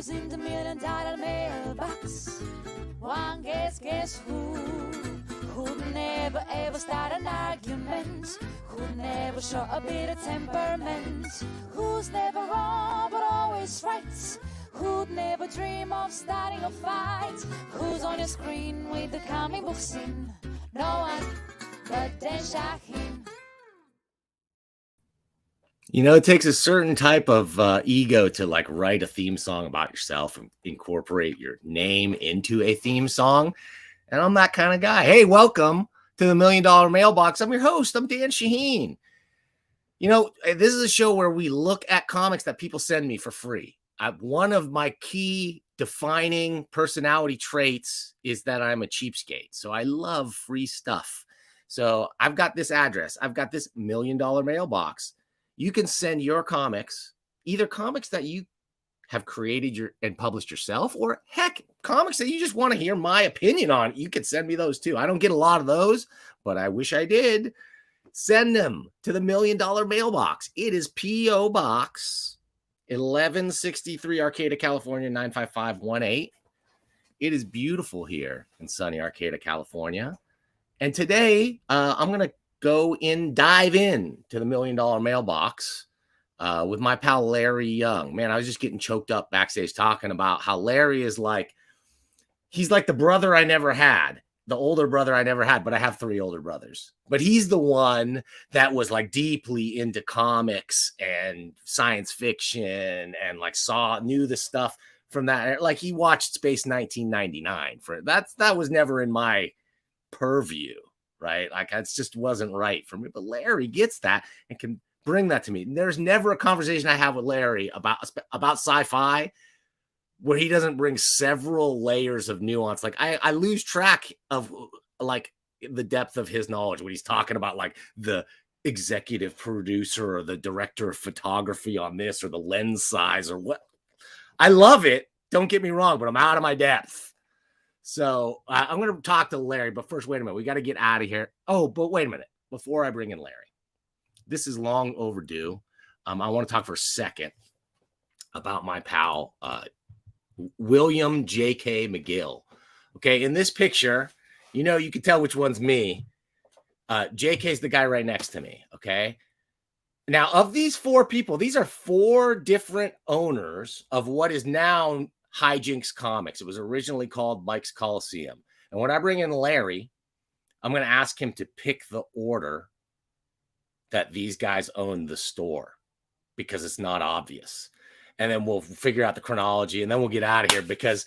Who's in the $1,000,000 mailbox? One guess who? Who'd never ever start an argument? Who'd never show a bit of temperament? Who's never wrong but always right? Who'd never dream of starting a fight? Who's on your screen with the comic book scene? No one but Dan Shaheen. You know, it takes a certain type of ego to like write a theme song about yourself and incorporate your name into a theme song. And I'm that kind of guy. Hey, welcome to the $1,000,000 Mailbox. I'm your host. I'm Dan Shaheen. You know, this is a show where we look at comics that people send me for free. One of my key defining personality traits is that I'm a cheapskate. So I love free stuff. So I've got this address. I've got this $1,000,000 mailbox. You can send your comics, either comics that you have created and published yourself, or heck, comics that you just want to hear my opinion on. You can send me those too. I don't get a lot of those, but I wish I did. Send them to the $1,000,000 mailbox. It is P.O. Box 1163 Arcata, California, 95518. It is beautiful here in sunny Arcata, California. And today I'm going to dive in to the $1,000,000 mailbox with my pal Larry Young. Man, I was just getting choked up backstage talking about how Larry is like, he's like the brother I never had, the older brother I never had, but I have 3 older brothers. But he's the one that was like deeply into comics and science fiction and like knew the stuff from that. Like he watched Space 1999 that was never in my purview. Right? Like it just wasn't right for me. But Larry gets that and can bring that to me. And there's never a conversation I have with Larry about sci-fi where he doesn't bring several layers of nuance. Like I lose track of like the depth of his knowledge when he's talking about like the executive producer or the director of photography on this or the lens size or what. I love it. Don't get me wrong, but I'm out of my depth. So I'm going to talk to Larry, but first, wait a minute. We got to get out of here. Oh, but wait a minute. Before I bring in Larry, this is long overdue. I want to talk for a second about my pal, William J.K. McGill. Okay, in this picture, you know, you can tell which one's me. J.K. is the guy right next to me, okay? Now, of these 4 people, these are 4 different owners of what is now Hijinks Comics. It was originally called Mike's Coliseum. And when I bring in Larry, I'm going to ask him to pick the order that these guys own the store because it's not obvious. And then we'll figure out the chronology and then we'll get out of here because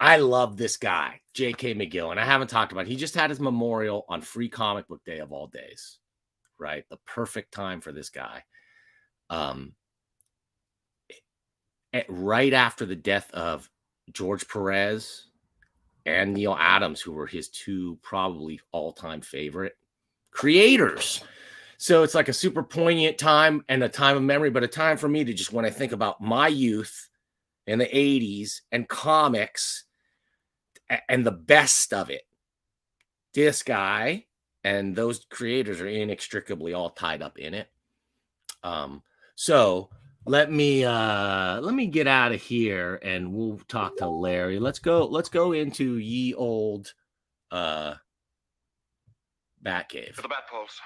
I love this guy, J.K. McGill. And I haven't talked about it. He just had his memorial on Free Comic Book Day of all days, right? The perfect time for this guy. Right after the death of George Perez and Neil Adams, who were his 2 probably all-time favorite creators. So it's like a super poignant time and a time of memory, but a time for me to just, when I think about my youth in the 80s and comics and the best of it, this guy and those creators are inextricably all tied up in it. So let me get out of here and we'll talk to Larry. Let's go into ye old Batcave. For the Bat Pulse.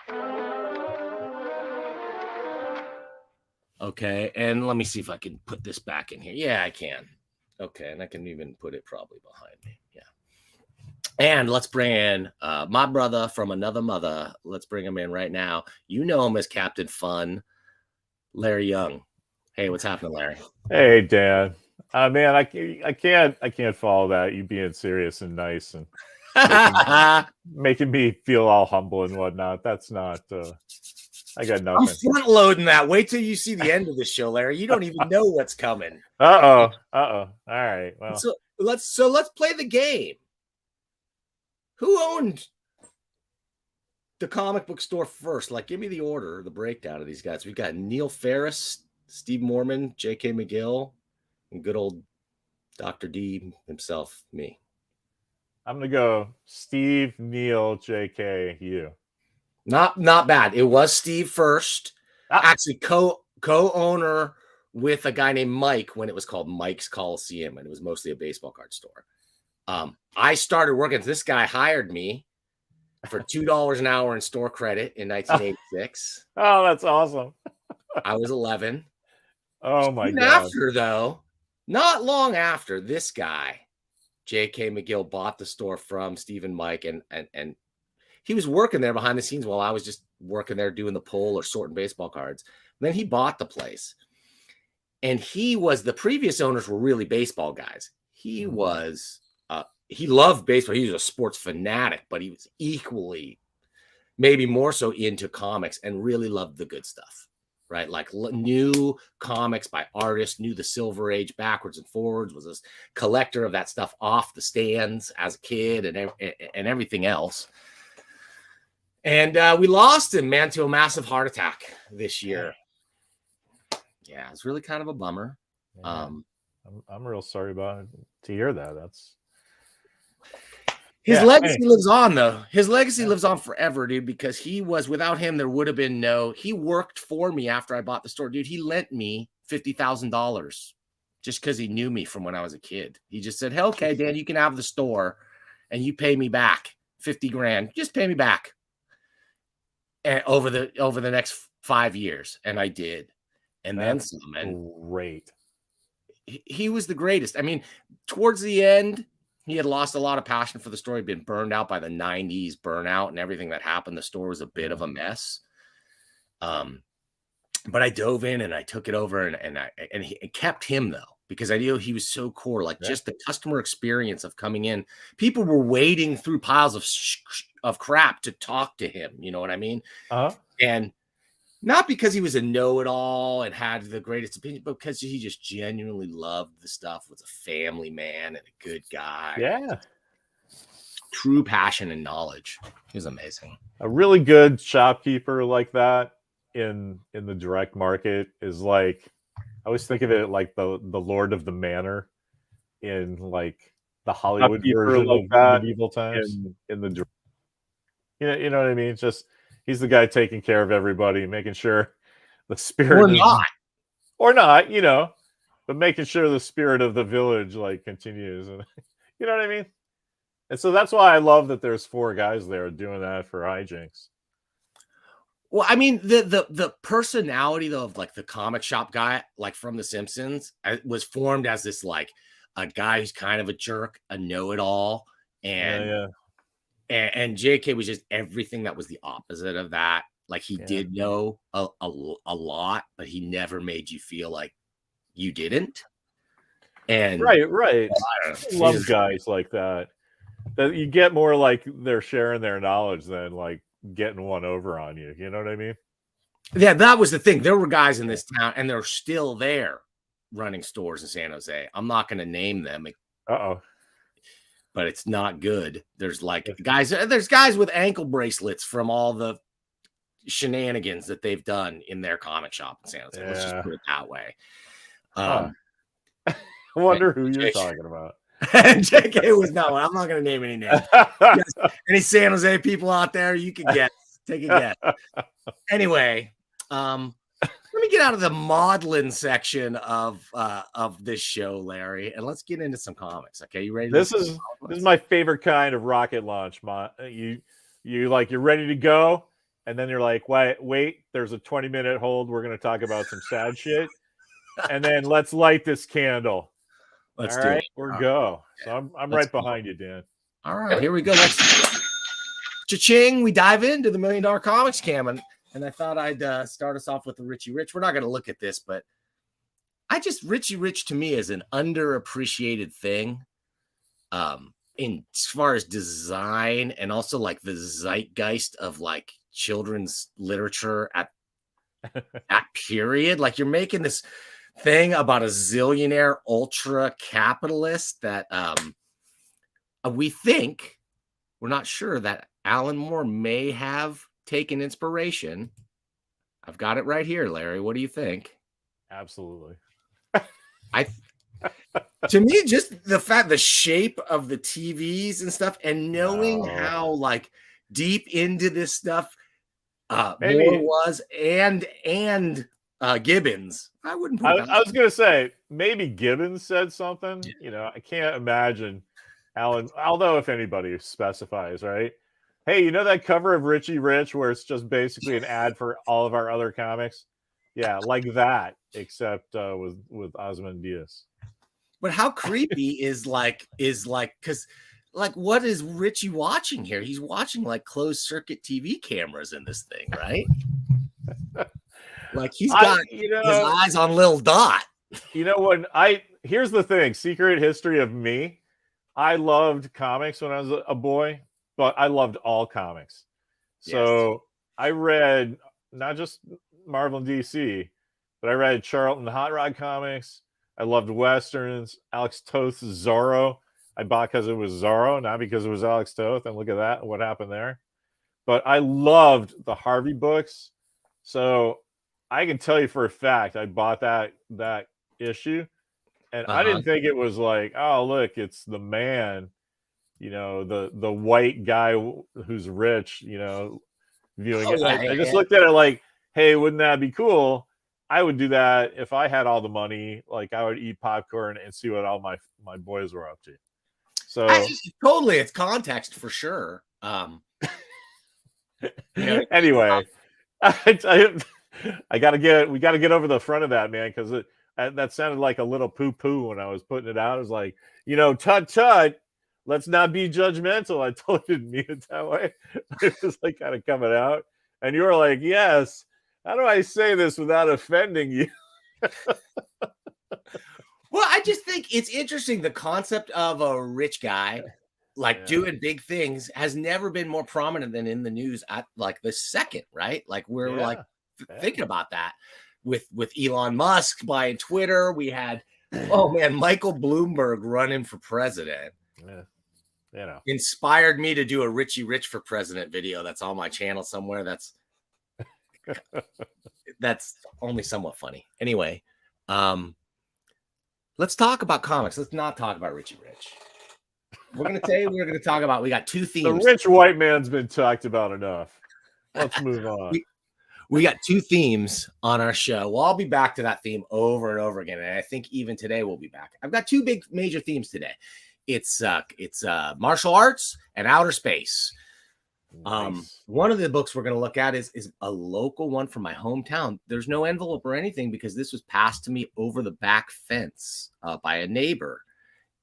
Okay, and let me see if I can put this back in here. Yeah, I can. Okay, and I can even put it probably behind me. Yeah. And let's bring in my brother from another mother. Let's bring him in right now. You know him as Captain Fun, Larry Young. Hey, what's happening, Larry? Hey, Dan. Man, I can't follow that. You being serious and nice and making me feel all humble and whatnot. That's not. I got nothing. I'm front loading that. Wait till you see the end of the show, Larry. You don't even know what's coming. All right. Well, so let's play the game. Who owned the comic book store first? Like, give me the order, the breakdown of these guys. We've got Neil Ferris, Steve Morman, J.K. McGill, and good old Dr. D himself, me. I'm gonna go Steve, Neil, J.K., you. Not bad. It was Steve first. Actually, co-owner with a guy named Mike when it was called Mike's Coliseum, and it was mostly a baseball card store. I started working. This guy hired me for $2 an hour in store credit in 1986. Oh, that's awesome. I was 11. Oh my Soon God. after, though, not long after, this guy, J.K. McGill, bought the store from Steve and Mike, and he was working there behind the scenes while I was just working there doing the poll or sorting baseball cards. And then he bought the place. And the previous owners were really baseball guys. He was, he loved baseball. He was a sports fanatic, but he was equally, maybe more so, into comics and really loved the good stuff, right? Like new comics by artists, knew the Silver Age backwards and forwards, was a collector of that stuff off the stands as a kid and everything else. And we lost him, man, to a massive heart attack this year. Yeah, it's really kind of a bummer. Yeah. I'm real sorry to hear that. That's his legacy lives on, though. His legacy lives on forever, dude, because without him, there would have been he worked for me after I bought the store, dude. He lent me $50,000 just because he knew me from when I was a kid. He just said, hey, okay, Dan, you can have the store and you pay me back 50 grand. Just pay me back. And over the next 5 years. And I did. And That's then some. And great. He was the greatest. I mean, towards the end, he had lost a lot of passion for the store. He'd been burned out by the 90s burnout and everything that happened. The store was a bit of a mess. But I dove in and I took it over and he kept him, though, because I knew he was so core. Like just the customer experience of coming in. People were wading through piles of crap to talk to him. You know what I mean? And not because he was a know-it-all and had the greatest opinion, but because he just genuinely loved the stuff, was a family man and a good guy. Yeah. True passion and knowledge. He was amazing. A really good shopkeeper like that in the direct market is like, I always think of it like the Lord of the Manor in like the Hollywood version like of medieval times. In the you know what I mean? Just he's the guy taking care of everybody, making sure the spirit or not, you know, but making sure the spirit of the village like continues. And you know what I mean? And so that's why I love that there's 4 guys there doing that for hijinks. Well, I mean, the personality, though, of like the comic shop guy, like from The Simpsons, was formed as this like a guy who's kind of a jerk, a know-it-all, and JK was just everything that was the opposite of that. Like he did know a lot, but he never made you feel like you didn't. And right. I love guys like that. That you get more like they're sharing their knowledge than like getting one over on you. You know what I mean? Yeah, that was the thing. There were guys in this town, and they're still there running stores in San Jose. I'm not going to name them. But it's not good. There's like there's guys with ankle bracelets from all the shenanigans that they've done in their comic shop in San Jose. Let's just put it that way. I wonder who you're talking about. JK was no, I'm not going to name any names. Any San Jose people out there, you can guess. Take a guess. Anyway, let me get out of the maudlin section of this show, Larry, and let's get into some comics. Okay, you ready? This is my favorite kind of rocket launch. You're ready to go, and then you're like, wait, there's a 20-minute hold. We're going to talk about some sad shit, and then let's light this candle. Let's do it. We're go. So I'm right behind you, Dan. All right, here we go. Let's cha-ching. We dive into the $1 Million Comics Cam, and I thought I'd start us off with the Richie Rich. We're not going to look at this, but Richie Rich to me is an underappreciated thing, in as far as design and also like the zeitgeist of like children's literature at that period. Like you're making this thing about a zillionaire ultra capitalist that we're not sure that Alan Moore may have taken inspiration. I've got it right here, Larry. What do you think? Absolutely. To me, just the shape of the TVs and stuff, and knowing how like deep into this stuff Moore was, and Gibbons. I wouldn't put it I was gonna say maybe Gibbons said something. You know, I can't imagine Alan. Although if anybody specifies, right? Hey, you know that cover of Richie Rich where it's just basically an ad for all of our other comics? Yeah, like that, except with Ozymandias. But how creepy is because like what is Richie watching here? He's watching like closed circuit TV cameras in this thing, right? Like he's got his eyes on Lil Dot. You know, here's the thing, secret history of me. I loved comics when I was a boy, but I loved all comics. So I read not just Marvel and DC, but I read Charlton Hot Rod comics. I loved Westerns. Alex Toth's Zorro. I bought because it was Zorro, not because it was Alex Toth. And look at that, what happened there. But I loved the Harvey books. So I can tell you for a fact, I bought that issue. And I didn't think it was like, oh, look, it's the man, you know, the white guy who's rich, you know, viewing it. I just looked at it like, hey, wouldn't that be cool? I would do that if I had all the money. Like I would eat popcorn and see what all my boys were up to. So totally, it's context for sure. Anyway, we got to get over the front of that, man, because that sounded like a little poo-poo when I was putting it out. It was like, you know, tut, let's not be judgmental. I totally didn't mean it that way. It was like kind of coming out. And you were like, yes. How do I say this without offending you? Well, I just think it's interesting. The concept of a rich guy doing big things has never been more prominent than in the news at like the second, right? Like we're thinking about that with Elon Musk buying Twitter. We had, Michael Bloomberg running for president. Yeah. You know, inspired me to do a Richie Rich for president video. That's on my channel somewhere. That's only somewhat funny. Anyway, let's talk about comics. Let's not talk about Richie Rich. We're going to talk about, we got two themes. The rich white man's been talked about enough. Let's move on. We got two themes on our show. Well, I'll be back to that theme over and over again. And I think even today we'll be back. I've got two big major themes today. It's martial arts and outer space. Nice. One of the books we're going to look at is a local one from my hometown. There's no envelope or anything because this was passed to me over the back fence by a neighbor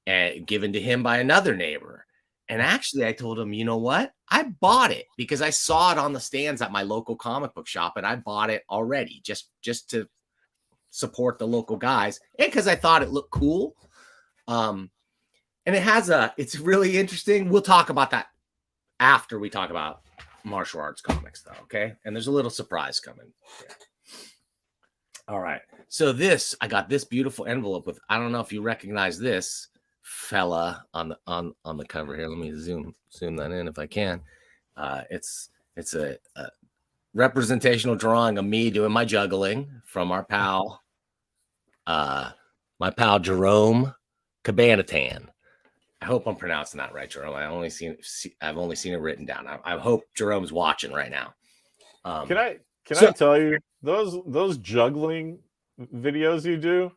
and given to him by another neighbor. And actually I told him, you know what? I bought it because I saw it on the stands at my local comic book shop and I bought it already just to support the local guys and because I thought it looked cool. And it's really interesting. We'll talk about that after we talk about martial arts comics, though, okay? And there's a little surprise coming. Yeah. All right. So I got this beautiful envelope with, I don't know if you recognize this fella on the cover here. Let me zoom that in if I can. It's a representational drawing of me doing my juggling from our pal, Jerome Cabanatan. I hope I'm pronouncing that right, Jerome. I've only seen it written down. I hope Jerome's watching right now. Can I tell you those juggling videos you do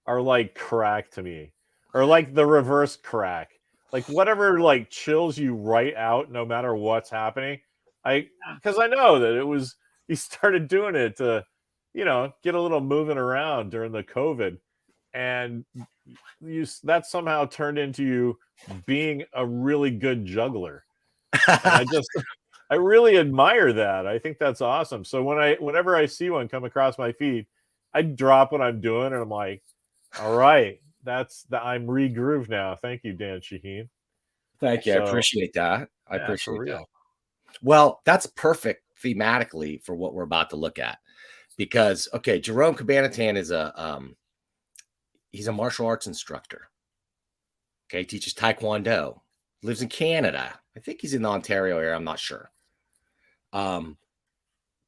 are like crack to me, or like the reverse crack, like whatever like chills you right out no matter what's happening. Because I know that it was you started doing it to, you know, get a little moving around during the COVID, and that somehow turned into you being a really good juggler. And I really admire that. I think that's awesome. So whenever I see one come across my feed, I drop what I'm doing and I'm like, all right, I'm regrooved now. Thank you, Dan Shaheen. Thank you. I appreciate that. I appreciate that. Well, that's perfect thematically for what we're about to look at, because Jerome Cabanatan is he's a martial arts instructor. Okay, teaches Taekwondo, lives in Canada. I think he's in the Ontario area. I'm not sure.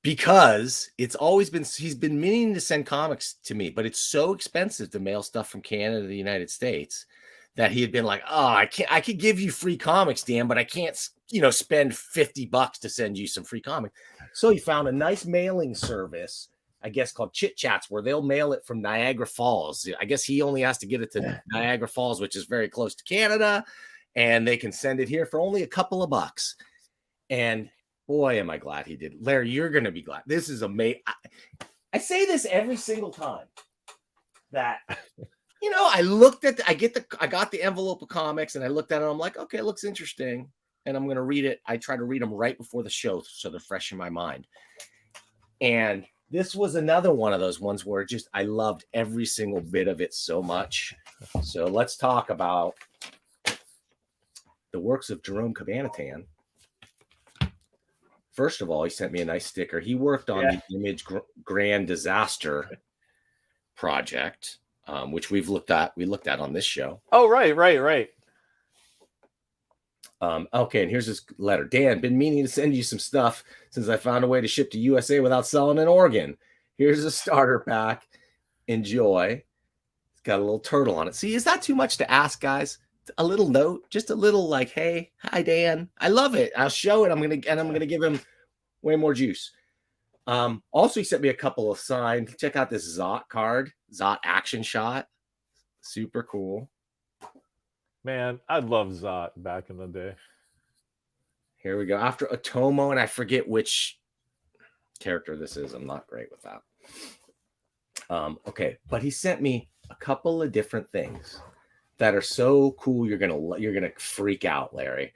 Because he's been meaning to send comics to me, but it's so expensive to mail stuff from Canada to the United States that he had been like, I could give you free comics, Dan, but I can't, spend $50 to send you some free comics. So he found a nice mailing service I guess, called Chit Chats, where they'll mail it from Niagara Falls. I guess he only has to get it to Niagara Falls, which is very close to Canada, and they can send it here for only a couple of bucks. And boy, am I glad he did. Larry, you're going to be glad. This is amazing. I say this every single time that, you know, I got the envelope of comics and I looked at it. And I'm like, okay, it looks interesting. And I'm going to read it. I try to read them right before the show so they're fresh in my mind. And this was another one of those ones where just I loved every single bit of it so much. So let's talk about the works of Jerome Cabanatan. First of all, he sent me a nice sticker. He worked on the Image Grand Disaster project, which we looked at on this show. Oh, right. Okay, and here's his letter. Dan, been meaning to send you some stuff since I found a way to ship to USA without selling in Oregon. Here's a starter pack. Enjoy. It's got a little turtle on it. See, is that too much to ask, guys? A little note, just a little like, hey, hi, Dan. I love it. I'll show it. I'm gonna give him way more juice. Also, he sent me a couple of signed. Check out this Zot card, Zot action shot. Super cool. Man, I love Zot back in the day. Here we go. After Otomo, and I forget which character this is. I'm not great with that. Okay, but he sent me a couple of different things that are so cool. You're gonna freak out, Larry.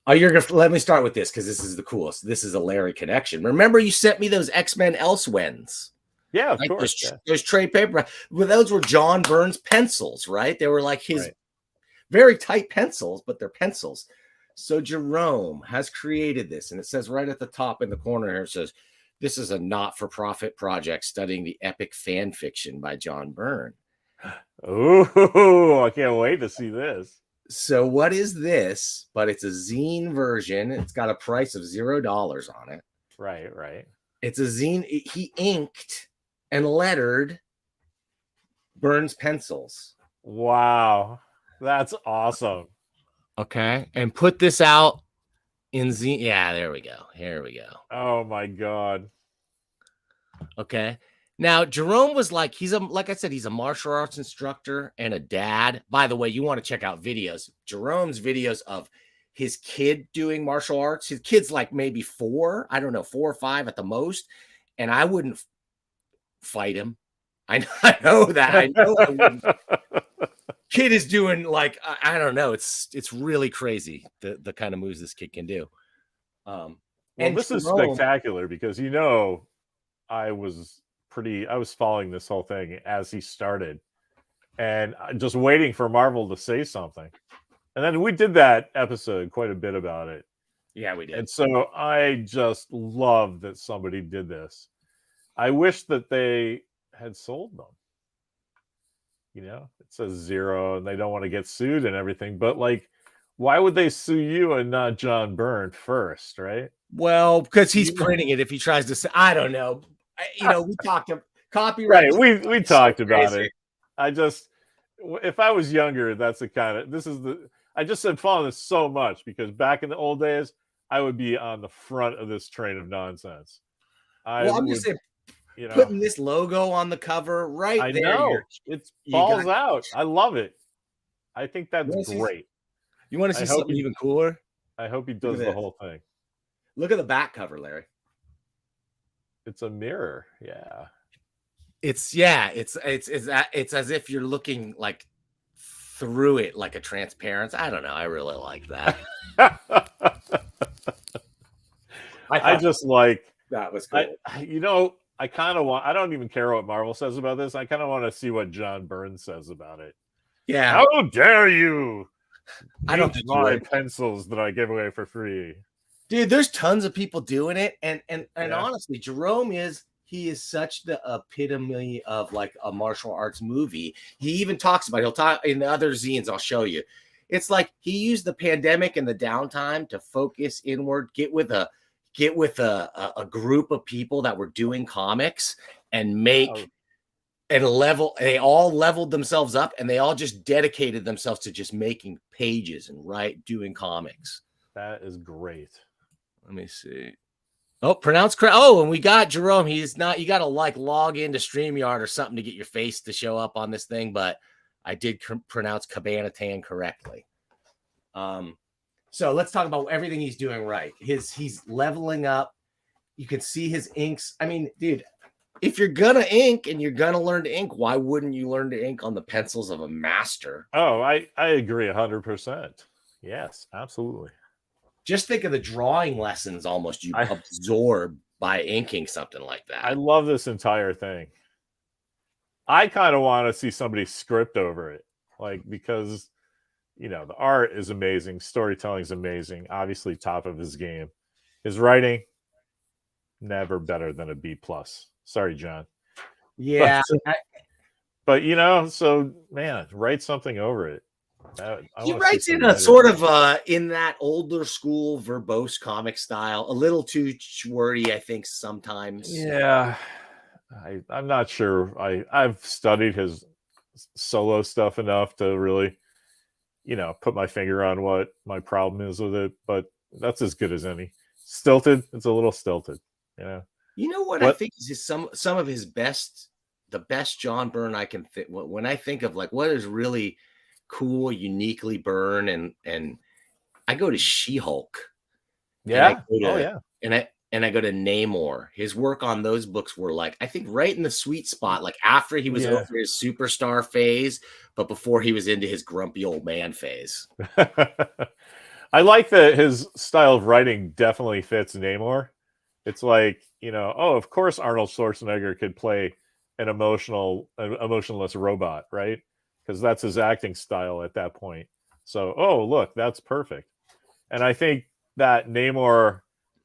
Let me start with this because this is the coolest. This is a Larry connection. Remember, you sent me those X-Men Elsewhens. Yeah, of course. Those trade paper. Well, those were John Byrne's pencils, right? They were like his very tight pencils, but they're pencils. So Jerome has created this, and it says right at the top in the corner here, it says, this is a not-for-profit project studying the epic fan fiction by John Byrne. Oh, I can't wait to see this. So what is this? But it's a zine version. It's got a price of $0 on it. Right. It's a zine. He inked and lettered Byrne's pencils. Wow. That's awesome. Okay. And put this out in zine. Yeah, there we go. Here we go. Oh my God. Okay. Now, Jerome was like, like I said, he's a martial arts instructor and a dad. By the way, you want to check out videos. Jerome's videos of his kid doing martial arts. His kid's like maybe 4, I don't know, 4 or 5 at the most. And I wouldn't fight him. I know that. I know I wouldn't. Kid is doing like, I don't know. It's really crazy the kind of moves this kid can do. Well, this is spectacular because, you know, I was following this whole thing as he started and just waiting for Marvel to say something. And then we did that episode quite a bit about it. Yeah, we did. And so I just love that somebody did this. I wish that they had sold them. You know, it says 0 and they don't want to get sued and everything. But like, why would they sue you and not John Byrne first, right? Well, because he's printing it if he tries to say, I don't know. You know, we talked about copyright. Right, we talked about it. If I was younger, that's the kind of, I just said follow this so much because back in the old days, I would be on the front of this train of nonsense. I'm just saying, you know, putting this logo on the cover right I there. Know. It falls out. I love it. I think that's great. You want to see something even cooler? I hope he does the whole thing. Look at the back cover, Larry. It's a mirror. Yeah. It's as if you're looking like through it like a transparency. I don't know. I really like that. I just like that was cool. I kind of want, I don't even care what Marvel says about this. I kind of want to see what John Byrne says about it. Yeah. How dare you? I don't think my pencils that I give away for free. Dude, there's tons of people doing it. And honestly, Jerome is such the epitome of like a martial arts movie. He even talks about, he'll talk in the other zines I'll show you. It's like he used the pandemic and the downtime to focus inward, get with a group of people that were doing comics and they all leveled themselves up and they all just dedicated themselves to just making pages and doing comics. That is great. Let me see. Oh, pronounce correct. Oh, and we got Jerome. He's not, you got to like log into StreamYard or something to get your face to show up on this thing, but I did pronounce Cabanatan correctly. So let's talk about everything he's doing right. He's leveling up. You can see his inks. I mean, dude, if you're gonna ink and you're gonna learn to ink, why wouldn't you learn to ink on the pencils of a master? Oh, I agree 100%. Yes, absolutely. Just think of the drawing lessons almost you absorb by inking something like that. I love this entire thing. I kind of want to see somebody script over it, like, because the art is amazing, storytelling is amazing, obviously top of his game. His writing, never better than a B+. Sorry, John. Yeah, but so man, write something over it. He writes in a sort of in that older school verbose comic style, a little too wordy, I think, sometimes. Yeah, I'm not sure. I've studied his solo stuff enough to really, put my finger on what my problem is with it, but that's as good as any. Stilted, it's a little stilted. Yeah. You know what I think is some of his best, the best John Byrne I can think when I think of like what is really cool, uniquely Byrne, and I go to She-Hulk. Yeah. And I go to Namor. His work on those books were like, I think, right in the sweet spot, like after he was over his superstar phase, but before he was into his grumpy old man phase. I like that his style of writing definitely fits Namor. It's like, of course Arnold Schwarzenegger could play an emotionless robot, right? Because that's his acting style at that point. So, look, that's perfect. And I think that Namor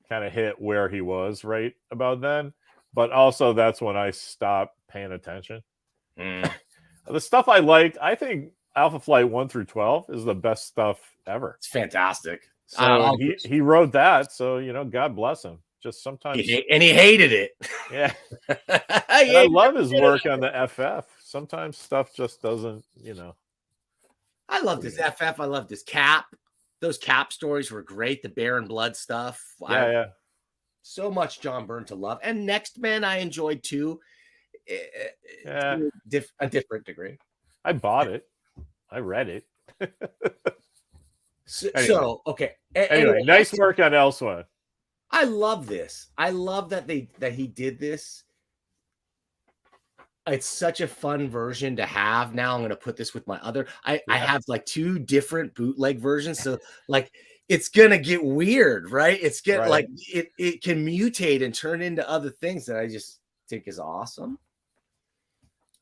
kind of hit where he was right about then, but also that's when I stopped paying attention. The stuff I liked, I think Alpha Flight 1 through 12 is the best stuff ever. It's fantastic. So he wrote that, so God bless him. Just sometimes he hated it. Yeah. I love his work on the FF. Sometimes stuff just doesn't, I loved his FF. I loved his Cap. Those Cap stories were great. The Bear and Blood stuff. Yeah. So much John Byrne to love. And Next Men I enjoyed too. A different degree. I bought it. I read it. Okay. Anyway, nice work on Elsewhere. I love this. I love that he did this. It's such a fun version to have. Now I'm going to put this with my other. I have like two different bootleg versions, so like it's going to get weird, right? It's like it can mutate and turn into other things that I just think is awesome.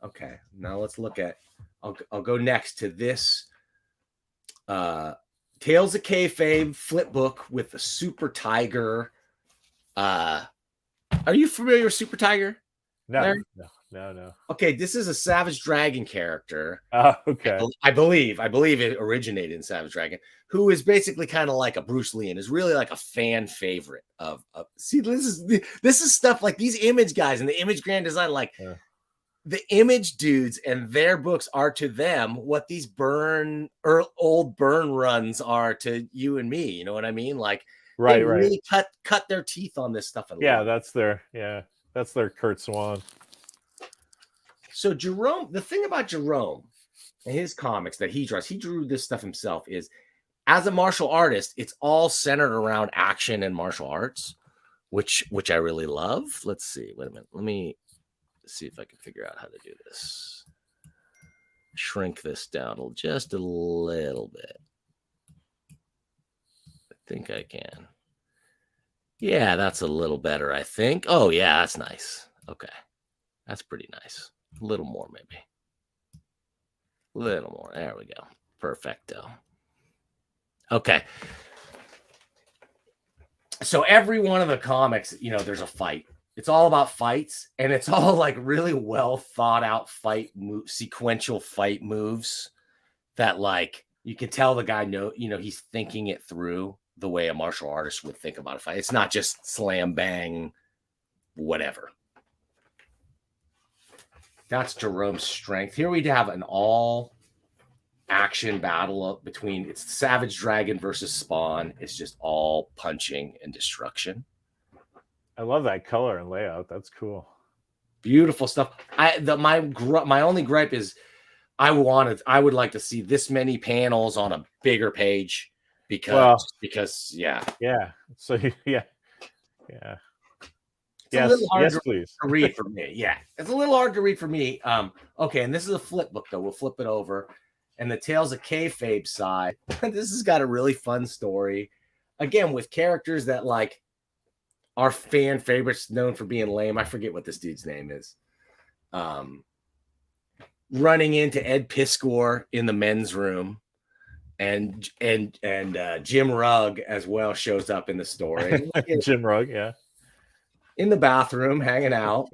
Okay, now let's look at. I'll go next to this. Tales of Kayfabe flip book with the Super Tiger. Are you familiar with Super Tiger? No. Okay, this is a Savage Dragon character. Okay. I believe it originated in Savage Dragon, who is basically kind of like a Bruce Lee and is really like a fan favorite of see, this is stuff like these Image guys and the Image Grand Design, like the Image dudes and their books are to them what these old Byrne runs are to you and me. You know what I mean? Like they really cut their teeth on this stuff. That's their Kurt Swan. So Jerome, the thing about Jerome and his comics that he draws, he drew this stuff himself, is as a martial artist, it's all centered around action and martial arts, which I really love. Let's see. Wait a minute. Let me see if I can figure out how to do this. Shrink this down just a little bit. I think I can. Yeah, that's a little better, I think. Oh, yeah, that's nice. Okay. That's pretty nice. A little more, maybe. A little more. There we go. Perfecto. Okay. So every one of the comics, there's a fight. It's all about fights, and it's all like really well thought out sequential fight moves that like you can tell the guy he's thinking it through the way a martial artist would think about a fight. It's not just slam bang, whatever. That's Jerome's strength. Here we have an all action battle between it's Savage Dragon versus Spawn. It's just all punching and destruction. I love that color and layout. That's cool. Beautiful stuff. My only gripe is I would like to see this many panels on a bigger page because yeah. So yeah. It's a little hard to please. read for me. Yeah, it's a little hard to read for me. Okay, and this is a flip book though. We'll flip it over, and the Tales of Kayfabe side. This has got a really fun story, again with characters that like are fan favorites, known for being lame. I forget what this dude's name is. Running into Ed Piskor in the men's room, and Jim Rugg as well shows up in the story. Jim Rugg, yeah. In the bathroom, hanging out.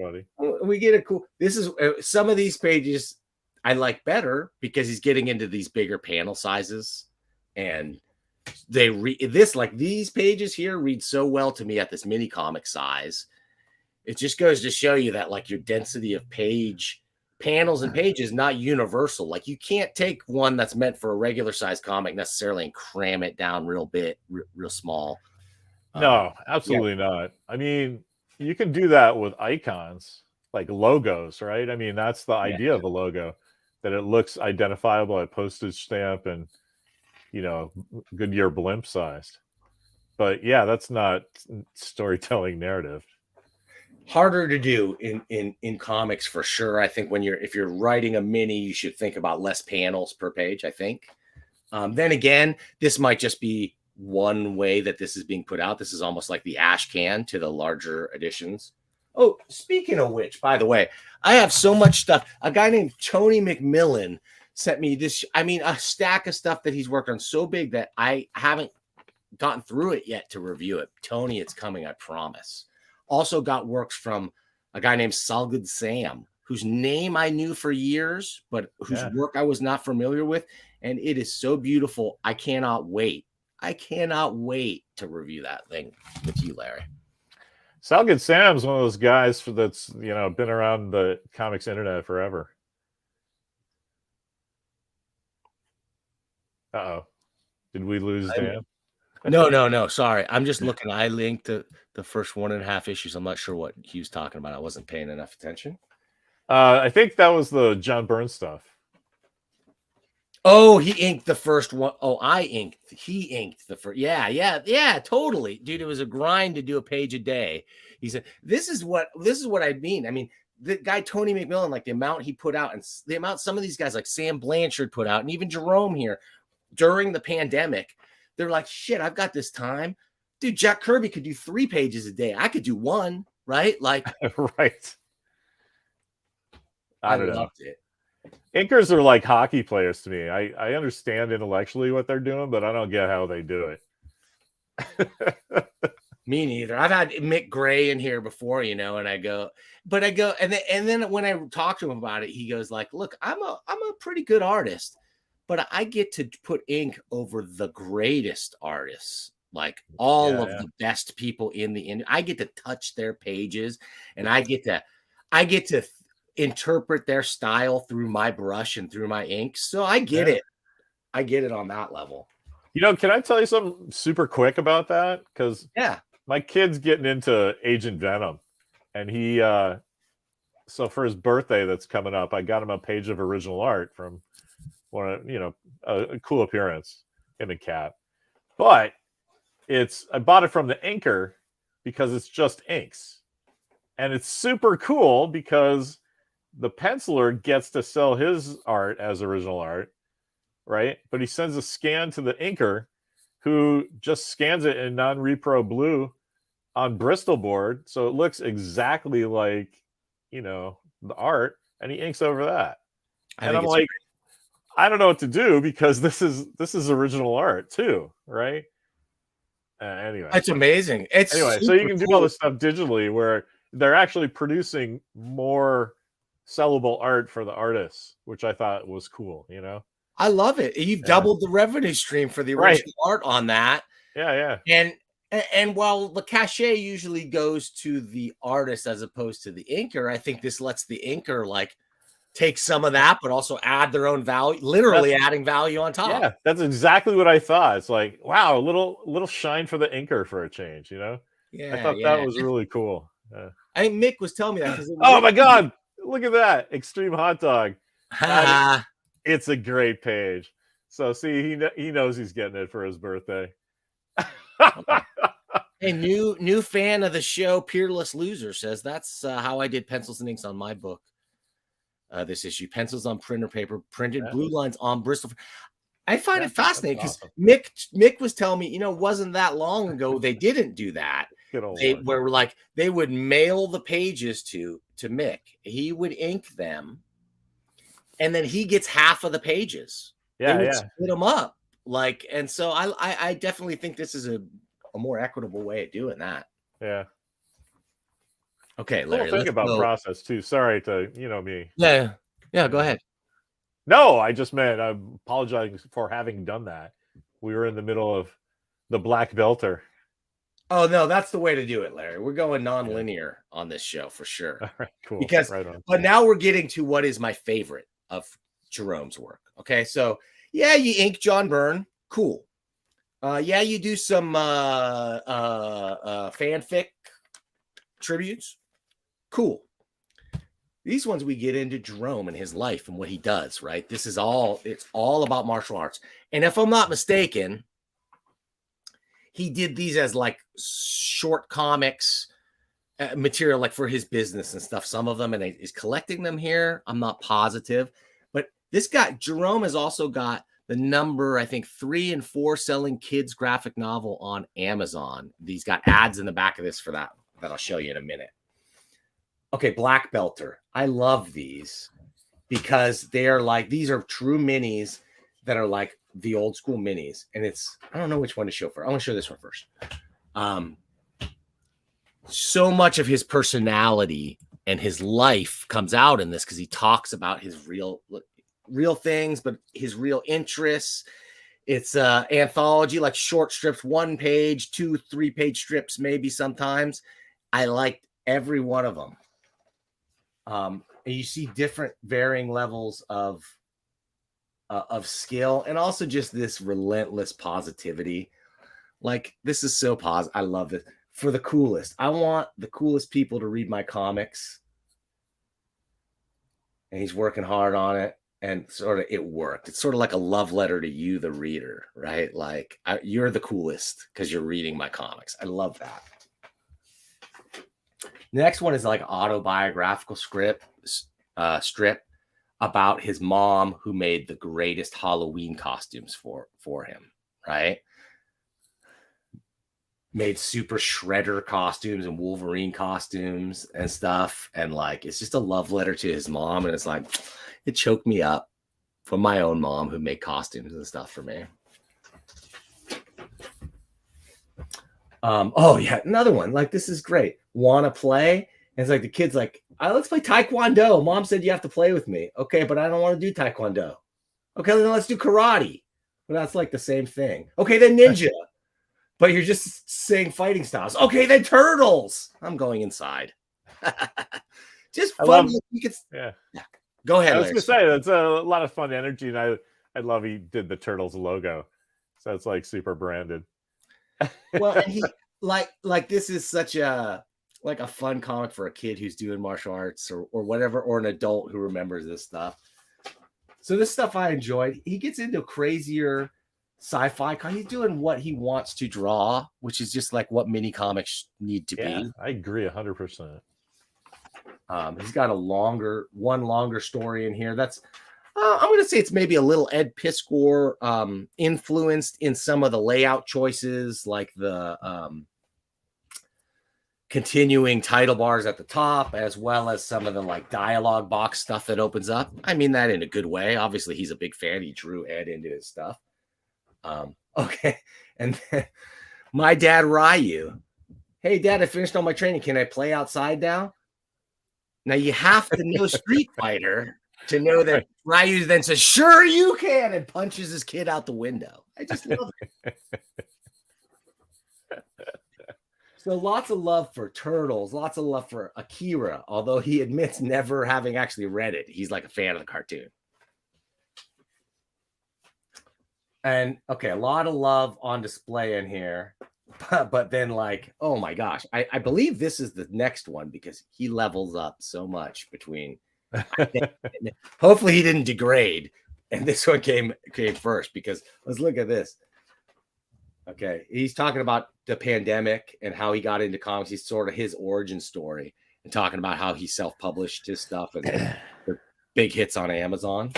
We get a cool. This is some of these pages I like better because he's getting into these bigger panel sizes, and they read this like these pages here read so well to me at this mini comic size. It just goes to show you that like your density of panels and pages not universal. Like you can't take one that's meant for a regular size comic necessarily and cram it down real small. No, absolutely not. I mean, you can do that with icons, like logos, right? I mean, that's the idea of a logo, that it looks identifiable at postage stamp and, Goodyear blimp sized. But yeah, that's not storytelling narrative. Harder to do in comics for sure. I think if you're writing a mini, you should think about less panels per page, I think. Then again, this might just be one way that this is being put out. This is almost like the ash can to the larger editions. Oh, speaking of which, by the way, I have so much stuff. A guy named Tony McMillan sent me a stack of stuff that he's worked on so big that I haven't gotten through it yet to review it. Tony, it's coming, I promise. Also got works from a guy named Salgood Sam, whose name I knew for years, but whose work I was not familiar with. And it is so beautiful. I cannot wait to review that thing with you, Larry. Salgood Sam's one of those guys that's been around the comics internet forever. Uh-oh. Did we lose Dan? No. Sorry. I'm just looking. I linked the first 1.5 issues. I'm not sure what he was talking about. I wasn't paying enough attention. I think that was the John Byrne stuff. Oh, he inked the first one. Oh, he inked the first. Yeah, totally. Dude, it was a grind to do a page a day. He said, this is what I mean. I mean, the guy, Tony McMillan, like the amount he put out and the amount some of these guys like Sam Blanchard put out and even Jerome here during the pandemic, they're like, shit, I've got this time. Dude, Jack Kirby could do 3 pages a day. I could do 1, right? Like, right. I loved it. Inkers are like hockey players to me. I understand intellectually what they're doing, but I don't get how they do it. Me neither. I've had Mick Gray in here before, and then when I talk to him about it, he goes like, look, I'm a pretty good artist, but I get to put ink over the greatest artists, like all of the best people in the industry. I get to touch their pages, and I get to interpret their style through my brush and through my ink. So I get it. I get it on that level. Can I tell you something super quick about that? Because my kid's getting into Agent Venom, and he so for his birthday that's coming up, I got him a page of original art from one of a cool appearance, him and Cap. But I bought it from the inker because it's just inks, and it's super cool because the penciler gets to sell his art as original art, right? But he sends a scan to the inker, who just scans it in non-repro blue on Bristol board, so it looks exactly like the art, and he inks over that. And I'm like, I don't know what to do because this is original art too, right? Anyway, it's amazing. So you can do all this stuff digitally, where they're actually producing more sellable art for the artists, which I thought was cool. I love it. You've doubled the revenue stream for the original art on that. Yeah. And while the cachet usually goes to the artist as opposed to the inker, I think this lets the inker like take some of that, but also add their own value, literally adding value on top. Yeah, that's exactly what I thought. It's like, wow, a little shine for the inker for a change, Yeah, I thought that was really cool. I think Mick was telling me that. Oh my God. Look at that. Extreme Hot Dog. It's a great page. So see, he knows he's getting it for his birthday. Hey, new fan of the show, Peerless Loser, says that's how I did pencils and inks on my book. This issue, pencils on printer paper, printed blue lines on Bristol. I find it fascinating because awesome. Mick was telling me, it wasn't that long ago they didn't do that. They would mail the pages to Mick. He would ink them, and then he gets half of the pages. They would split them up, and so I definitely think this is a more equitable way of doing that. Yeah. Okay, Larry. Think about process too. Sorry to me. Yeah. Go ahead. No, I just meant I'm apologizing for having done that. We were in the middle of the black belter. Oh no, that's the way to do it, Larry. We're going non-linear on this show for sure. All right, cool. Because, but now we're getting to what is my favorite of Jerome's work. Okay, so yeah, you ink John Byrne, cool. Yeah, you do some fanfic tributes, cool. These ones we get into Jerome and his life and what he does, right? It's all about martial arts. And if I'm not mistaken, he did these as like short comics material, like for his business and stuff, some of them, and he's collecting them here. I'm not positive, but this guy, Jerome, has also got the number, I think, 3 and 4 selling kids graphic novel on Amazon. He's got ads in the back of this for that I'll show you in a minute. Okay, Black Belter. I love these because these are true minis that are like the old school minis. And I don't know which one to show for. I want to show this one first. So much of his personality and his life comes out in this because he talks about his real things, but his real interests. It's anthology, like short strips, 1 page, 2, 3 page strips, maybe sometimes. I liked every one of them. And you see different varying levels of skill and also just this relentless positivity. Like, this is so positive. I love this. For the coolest. I want the coolest people to read my comics. And he's working hard on it. And sort of it worked. It's sort of like a love letter to you, the reader, right? Like, you're the coolest because you're reading my comics. I love that. The next one is like autobiographical strip about his mom who made the greatest Halloween costumes for him, right? Made Super Shredder costumes and Wolverine costumes and stuff. And like, it's just a love letter to his mom. And it's like, it choked me up from my own mom who made costumes and stuff for me. Oh yeah, another one. Like, this is great. Wanna play? And it's like the kid's like, let's play Taekwondo. Mom said you have to play with me. Okay, but I don't want to do Taekwondo. Okay, then let's do karate. But that's like the same thing. Okay, then ninja. But you're just saying fighting styles. Okay, then turtles. I'm going inside. Just fun. Yeah. Go ahead. I was going to say, that's a lot of fun energy. And I love he did the Turtles logo. So it's like super branded. Well, and he like this is such a fun comic for a kid who's doing martial arts or whatever, or an adult who remembers this stuff. So this stuff I enjoyed. He gets into crazier sci-fi. He's doing what he wants to draw, which is just like what mini comics need to be. I agree 100%. He's got one longer story in here. That's I'm going to say it's maybe a little Ed Piskor influenced in some of the layout choices, like the continuing title bars at the top, as well as some of the like dialogue box stuff that opens up. I mean that in a good way. Obviously, he's a big fan. He drew Ed into his stuff. Okay. And then my dad, Ryu. Hey, Dad, I finished all my training. Can I play outside now? Now, you have to know Street Fighter to know that Ryu then says, sure you can, and punches his kid out the window. I just love it. So lots of love for Turtles, lots of love for Akira, although he admits never having actually read it. He's like a fan of the cartoon. And okay, a lot of love on display in here. but then like, oh my gosh, I believe this is the next one because he levels up so much between. Hopefully he didn't degrade, and this one came first because let's look at this. Okay, he's talking about the pandemic and how he got into comics. He's sort of his origin story and talking about how he self-published his stuff and the big hits on Amazon.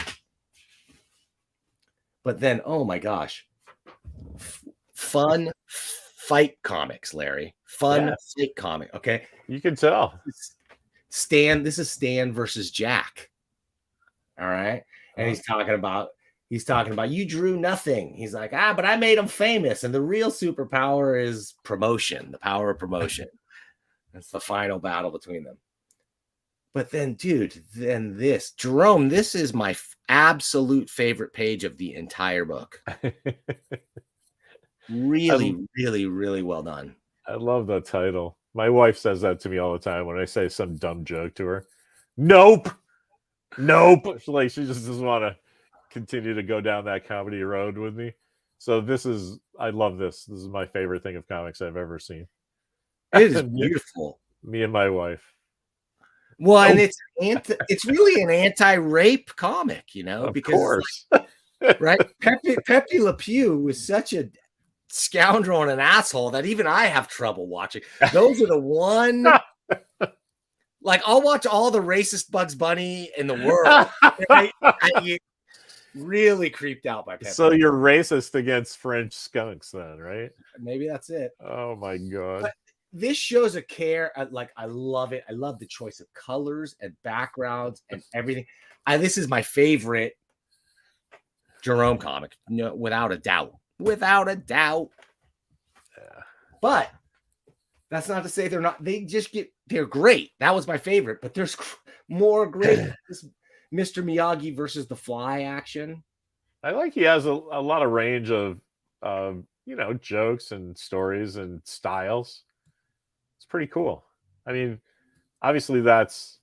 But then, oh my gosh, fun fight comics, Larry. Fun fight comic. Okay, you can tell. This is Stan versus Jack. All right, and he's talking about you drew nothing. He's like, but I made him famous, and the real superpower is promotion, the power of promotion. That's the final battle between them. But then, dude, this Jerome, this is my absolute favorite page of the entire book. Really, really, really well done. I love the title. My wife says that to me all the time when I say some dumb joke to her. Nope. Like she just doesn't want to continue to go down that comedy road with me. So I love this. This is my favorite thing of comics I've ever seen. It is beautiful. Me and my wife. Well, and it's really an anti-rape comic, because of course. Right? Pepe Le Pew was such a scoundrel and an asshole that even I have trouble watching. Those are the one. Like, I'll watch all the racist Bugs Bunny in the world. I get really creeped out by Pepe. So you're racist against French skunks, then, right? Maybe that's it. Oh my god. But this shows a care. Like, I love it. I love the choice of colors and backgrounds and everything. This is my favorite Jerome comic, without a doubt. Without a doubt. Yeah. But that's not to say they're not. They're great. That was my favorite. But there's more great. This Mr. Miyagi versus the Fly action. I like he has a lot of range of jokes and stories and styles. It's pretty cool. I mean, obviously that's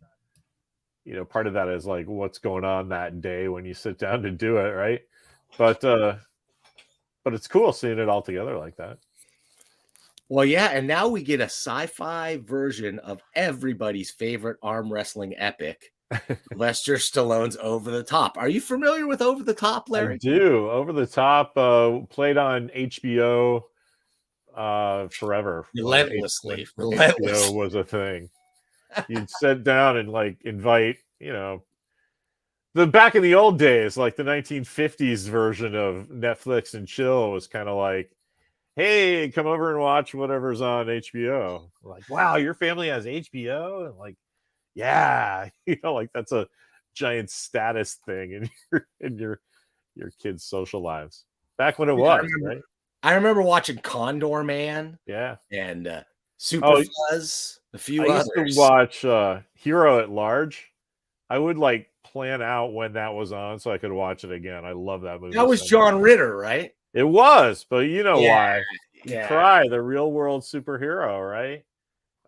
part of that is like what's going on that day when you sit down to do it, right? But it's cool seeing it all together like that. Well, yeah, and now we get a sci-fi version of everybody's favorite arm wrestling epic, Lester Stallone's Over the Top. Are you familiar with Over the Top, Larry? I do. Over the Top played on HBO forever. Relentlessly. HBO was a thing. You'd sit down and like invite, the back in the old days, like the 1950s version of Netflix and chill was kind of like, hey, come over and watch whatever's on HBO. Like, wow, your family has HBO? And like, yeah, like that's a giant status thing in your kids' social lives. Back when it was, right? I remember watching Condor Man. Yeah. And Super Fuzz, a few others. I used to watch Hero at Large. I would like plan out when that was on so I could watch it again. I love that movie. That was John Ritter, right? It was, but you know why. Yeah. Cry, the real world superhero, right?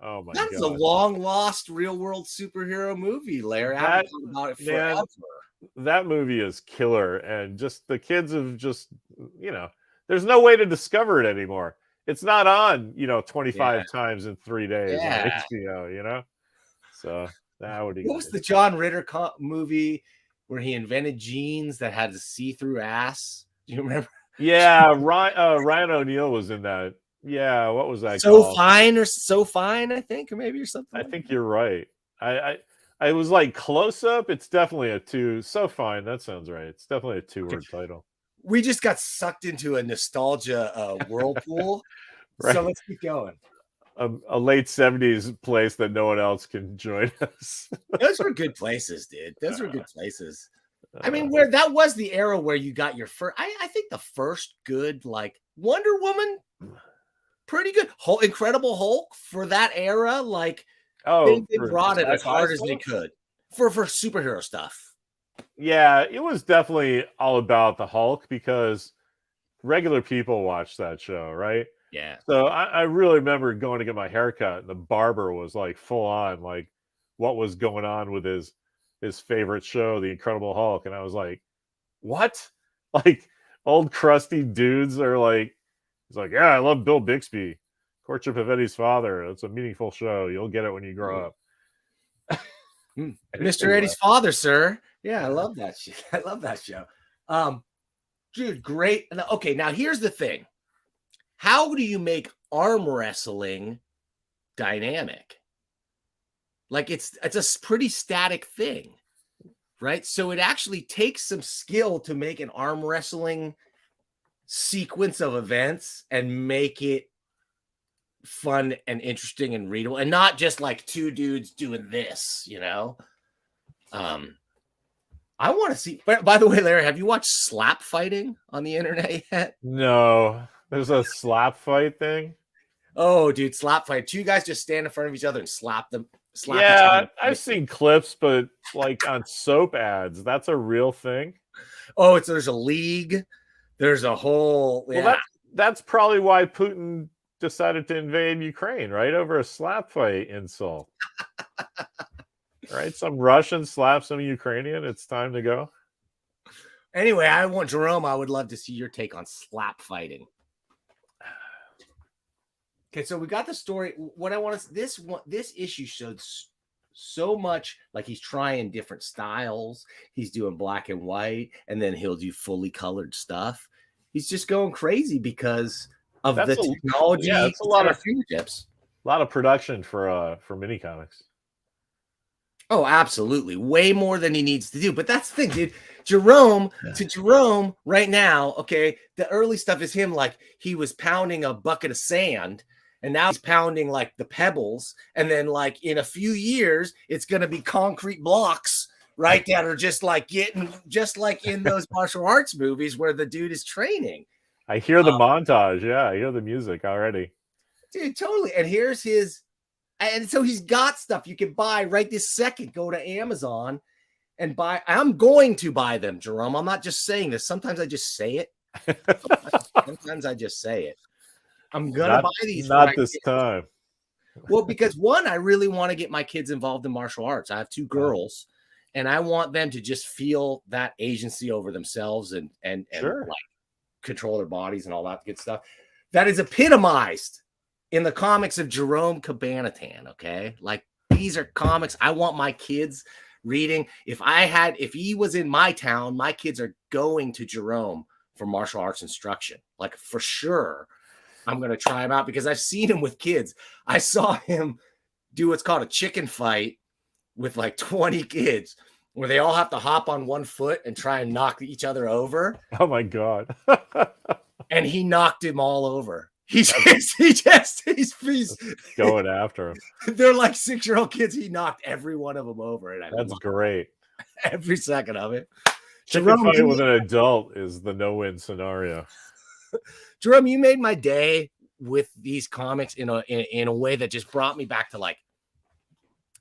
Oh my god. That's a long lost real world superhero movie, Larry. I haven't thought about it forever. That movie is killer. And just the kids have just, there's no way to discover it anymore. It's not on, 25 times in 3 days on HBO, So what was the John Ritter movie where he invented jeans that had a see-through ass? Do you remember? Yeah, Ryan O'Neal was in that. Yeah, what was that called? So Fine, I think, or maybe or something. I think you're right. I was like Close Up. It's definitely a 2. So Fine, that sounds right. It's definitely a 2-word title. We just got sucked into a nostalgia whirlpool. Right. So let's keep going. A late 70s place that no one else can join us. Those were good places, dude. Those were good places. I mean, where that was the era where you got your first. I think the first good, like Wonder Woman, pretty good. Incredible Hulk for that era, like they brought it as hard as they could for superhero stuff. Yeah, it was definitely all about the Hulk because regular people watched that show, right? Yeah. So I really remember going to get my haircut, and the barber was like full on, like what was going on with his favorite show, The Incredible Hulk. And I was like, what? Like old crusty dudes are like He's like, yeah, I love Bill Bixby. Courtship of Eddie's Father. It's a meaningful show. You'll get it when you grow up. Mr. Eddie's Father, sir. Yeah, I love that shit. I love that show. Dude, great. Okay, now here's the thing. How do you make arm wrestling dynamic? Like it's a pretty static thing, right? So it actually takes some skill to make an arm wrestling sequence of events and make it fun and interesting and readable, and not just like two dudes doing this, you know. I want to see. By the way, Larry, have you watched slap fighting on the internet yet? No, there's a slap fight thing. Oh, dude, slap fight. Two guys just stand in front of each other and slap them. Yeah, I've seen clips, but like on soap ads, that's a real thing. Oh, there's a league. There's a whole. Yeah. Well, that's probably why Putin decided to invade Ukraine, right? Over a slap fight insult. Right? Some Russian slaps some Ukrainian. It's time to go. Anyway, Jerome, I would love to see your take on slap fighting. Okay, so we got the story. What I want to this issue showed so much like he's trying different styles. He's doing black and white, and then he'll do fully colored stuff. He's just going crazy because of the technology. Yeah, it's a lot of fingertips. A lot of production for mini comics. Oh, absolutely. Way more than he needs to do. But that's the thing, dude. Jerome right now, okay, the early stuff is him like he was pounding a bucket of sand, and now he's pounding like the pebbles. And then like in a few years, it's going to be concrete blocks, right? That are just like in those martial arts movies where the dude is training. I hear the montage. Yeah, I hear the music already. Dude, totally. And here's his. And so he's got stuff you can buy right this second. Go to Amazon and buy. I'm going to buy them, Jerome. I'm not just saying this. Sometimes I just say it. Sometimes I just say it. I'm going to buy these. Not this time. Well, because one, I really want to get my kids involved in martial arts. I have two girls, and I want them to just feel that agency over themselves and sure. Like control their bodies and all that good stuff. That is epitomized in the comics of Jerome Cabanatan, okay? Like these are comics I want my kids reading. If he was in my town, my kids are going to Jerome for martial arts instruction. Like for sure, I'm going to try him out because I've seen him with kids. I saw him do what's called a chicken fight with like 20 kids where they all have to hop on one foot and try and knock each other over. Oh my God. And he knocked him all over. He's going after him. They're like 6-year-old kids. He knocked every one of them over. And that's great. Every second of it. Chicken fight with an adult is the no-win scenario. Jerome, you made my day with these comics in a way that just brought me back to like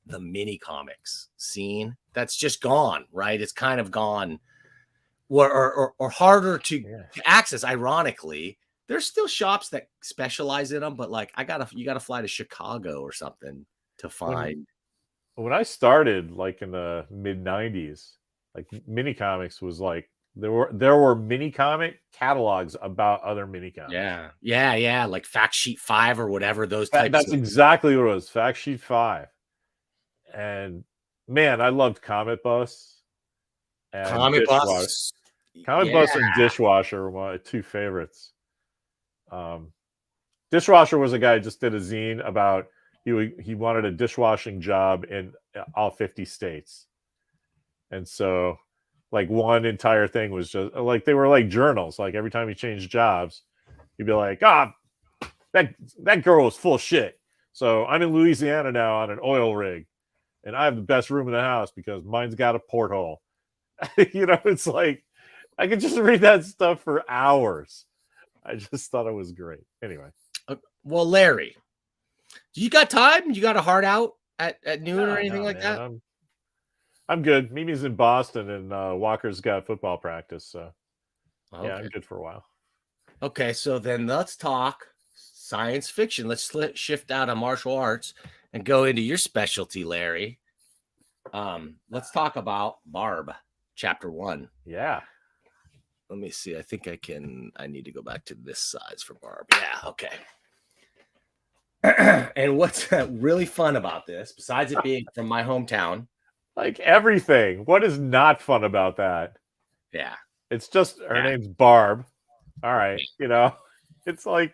the mini comics scene. That's just gone, right? It's kind of gone, or harder to access. Ironically. There's still shops that specialize in them, but like you gotta fly to Chicago or something to find. When I started, like in the mid '90s, like mini comics was like there were mini comic catalogs about other mini comics. Yeah, like Fact Sheet 5 or whatever those types. That's exactly what it was. Fact Sheet 5, and man, I loved Comic Bus. And Comic Bus and Dishwasher were my two favorites. Dishwasher was a guy who just did a zine about he wanted a dishwashing job in all 50 states, and so like one entire thing was just like they were like journals. Like every time he changed jobs, he'd be like, that girl was full of shit. So I'm in Louisiana now on an oil rig, and I have the best room in the house because mine's got a porthole. It's like I could just read that stuff for hours. I just thought it was great. Anyway. Well, Larry, do you got time? You got a heart out at noon or anything like that? I'm good. Mimi's in Boston and Walker's got football practice. So yeah, I'm good for a while. Okay, so then let's talk science fiction. Let's shift out of martial arts and go into your specialty, Larry. Let's talk about Barb, chapter 1. Yeah. let me see. I think I need to go back to this size for Barb. Yeah, okay. And what's really fun about this, besides it being from my hometown? Like everything. What is not fun about that? Yeah. It's just her name's Barb. All right. You know, it's like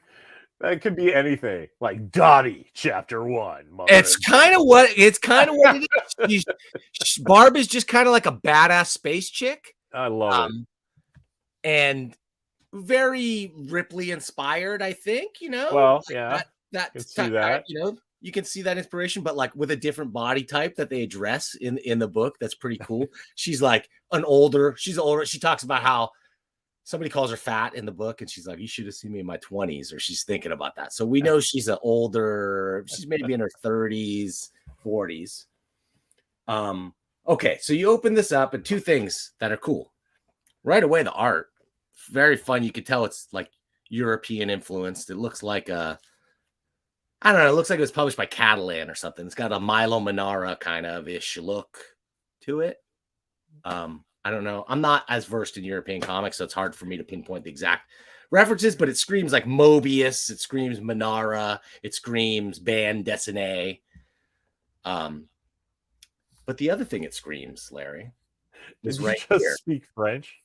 that could be anything. Like Dottie, chapter 1. It's kind of what it is. Barb is just kind of like a badass space chick. I love it. And very Ripley inspired, I think, you know. Well, like yeah. That's that. You know, you can see that inspiration, but like with a different body type that they address in the book. That's pretty cool. She's like she's older. She talks about how somebody calls her fat in the book, and she's like, you should have seen me in my 20s, or she's thinking about that. So we know she's she's maybe in her 30s, 40s. Okay, so you open this up, and two things that are cool. Right away, the art, very fun. You could tell it's like European influenced. It looks like I don't know. It looks like it was published by Catalan or something. It's got a Milo Manara kind of ish look to it. I don't know. I'm not as versed in European comics, so it's hard for me to pinpoint the exact references, but it screams like Mobius. It screams Manara. It screams bande dessinée. But the other thing it screams, Larry, is Did right you just here. speak French?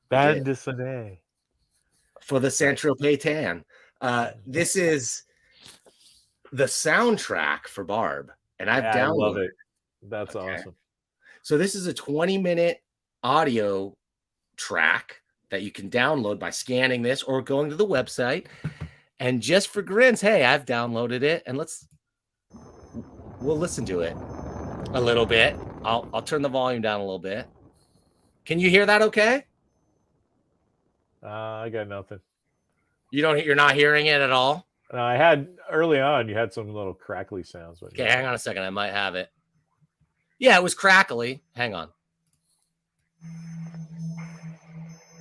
Bande dessinée. For the Saint-Tropez tan. This is the soundtrack for Barb, and I've downloaded. I love it. That's awesome. So this is a 20-minute audio track that you can download by scanning this or going to the website. And just for grins, hey, I've downloaded it, and we'll listen to it a little bit. I'll turn the volume down a little bit. Can you hear that okay? I got nothing. You're not hearing it at all? I had early on, you had some little crackly sounds. Okay, hang on a second. I might have it. Yeah, it was crackly. Hang on.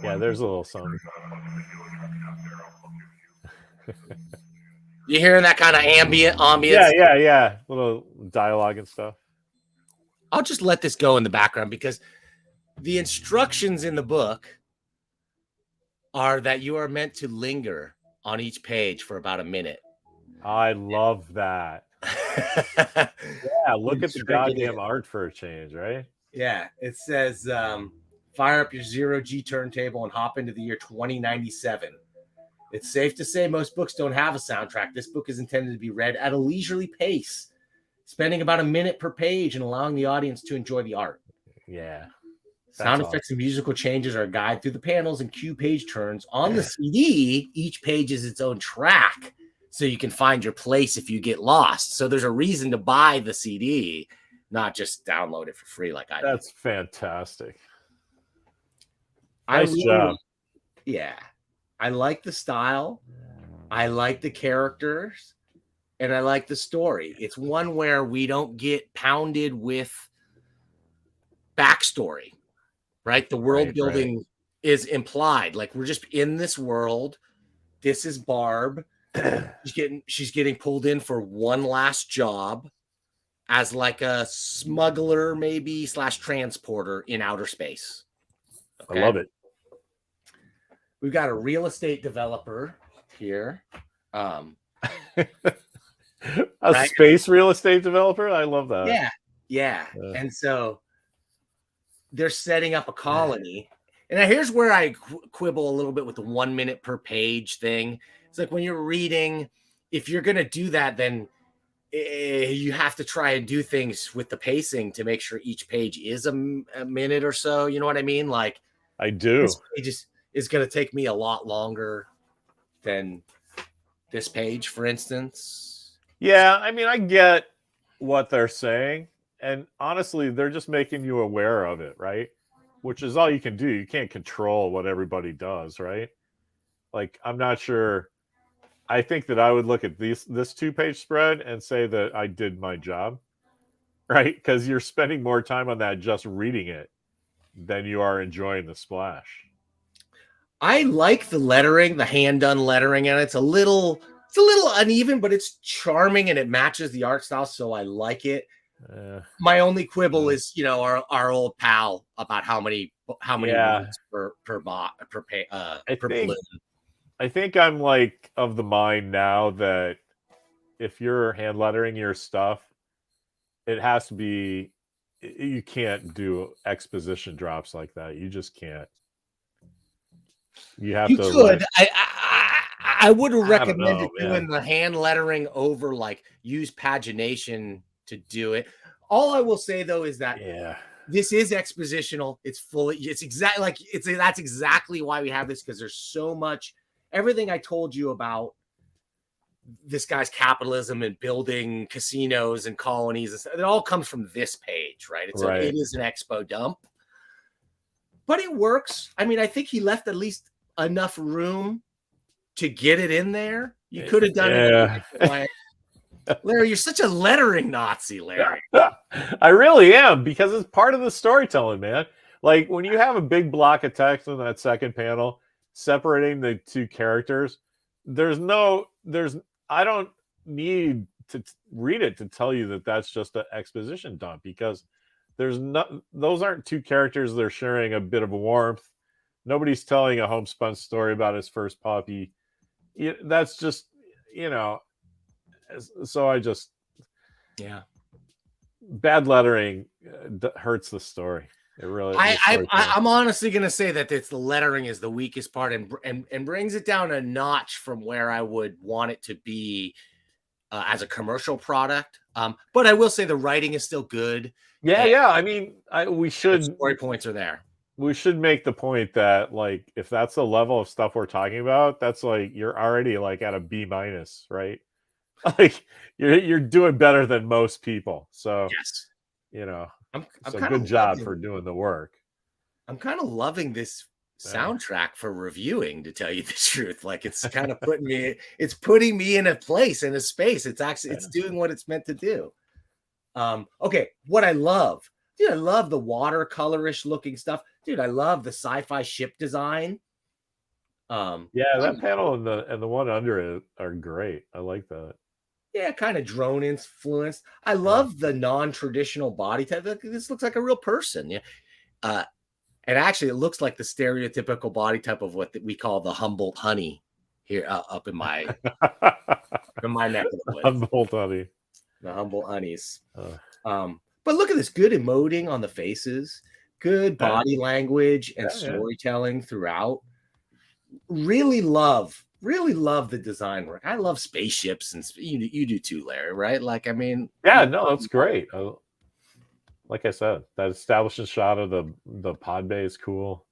Yeah, there's a little something. You hearing that kind of ambience? Yeah. Little dialogue and stuff. I'll just let this go in the background because the instructions in the book are that you are meant to linger on each page for about a minute. I love that. Yeah, look at the goddamn art for a change, right? Yeah, it says fire up your 0G turntable and hop into the year 2097. It's safe to say most books don't have a soundtrack. This book is intended to be read at a leisurely pace, spending about a minute per page and allowing the audience to enjoy the art. Yeah. Sound effects and musical changes are a guide through the panels and cue page turns. On the CD, each page is its own track, so you can find your place if you get lost. So there's a reason to buy the CD, not just download it for free like I did. That's fantastic. Nice job. Yeah. I like the style. I like the characters. And I like the story. It's one where we don't get pounded with backstory. Right? The world building is implied. Like we're just in this world. This is Barb. She's getting pulled in for one last job as like a smuggler, maybe / transporter in outer space. Okay? I love it. We've got a real estate developer here. A space real estate developer? I love that. Yeah. And so they're setting up a colony. And here's where I quibble a little bit with the 1 minute per page thing. It's like when you're reading, if you're going to do that, then you have to try and do things with the pacing to make sure each page is a minute or so. You know what I mean? Like I do. This page is going to take me a lot longer than this page, for instance. Yeah, I mean, I get what they're saying. And honestly, they're just making you aware of it, right? Which is all you can do. You can't control what everybody does, right? Like, I'm not sure. I think that I would look at this 2-page spread and say that I did my job, right? Because you're spending more time on that just reading it than you are enjoying the splash. I like the lettering, the hand-done lettering, and it's a little uneven, but it's charming and it matches the art style, so I like it. My only quibble is, our old pal about how many how many words per balloon. I think I'm like of the mind now that if you're hand lettering your stuff, it has to be. You can't do exposition drops like that. You just can't. You have you to. Could. Like, I would have recommended doing the hand lettering over, like, use pagination to do it. All I will say though is that this is expositional. It's fully. It's exactly like that's exactly why we have this, because there's so much. Everything I told you about this guy's capitalism and building casinos and colonies and stuff, it all comes from this page, right? It is an expo dump, but it works. I mean, I think he left at least enough room to get it in there. You could have done it. Like, Larry, you're such a lettering Nazi, Larry. I really am, because it's part of the storytelling, man. Like when you have a big block of text in that second panel separating the two characters, I don't need to read it to tell you that that's just an exposition dump, because those aren't two characters. They're sharing a bit of warmth. Nobody's telling a homespun story about his first puppy. That's just, so I just, bad lettering hurts the story. It really. I'm honestly going to say that it's the lettering is the weakest part, and brings it down a notch from where I would want it to be as a commercial product. But I will say the writing is still good. Yeah. I mean, we should. The story points are there. We should make the point that, like, if that's the level of stuff we're talking about, that's like you're already like at a B-, right? Like you're doing better than most people. So yes, I'm good job for doing the work. I'm kind of loving this soundtrack for reviewing, to tell you the truth. Like, it's kind of putting me in a place, in a space. It's doing what it's meant to do. Okay, what I love, dude, I love the watercolorish looking stuff. Dude, I love the sci-fi ship design. That panel and the one under it are great. I like that. Yeah, kind of drone influenced. I love the non-traditional body type. This looks like a real person. Yeah. And actually, it looks like the stereotypical body type of what we call the Humboldt honey here up in my neck of the woods. Humboldt honey. The Humboldt honeys. But look at this good emoting on the faces, good body language and storytelling throughout. Really love the design work. I love spaceships, and you do too, Larry, right? Like, I mean, that's great. Like I said, that establishing shot of the pod bay is cool.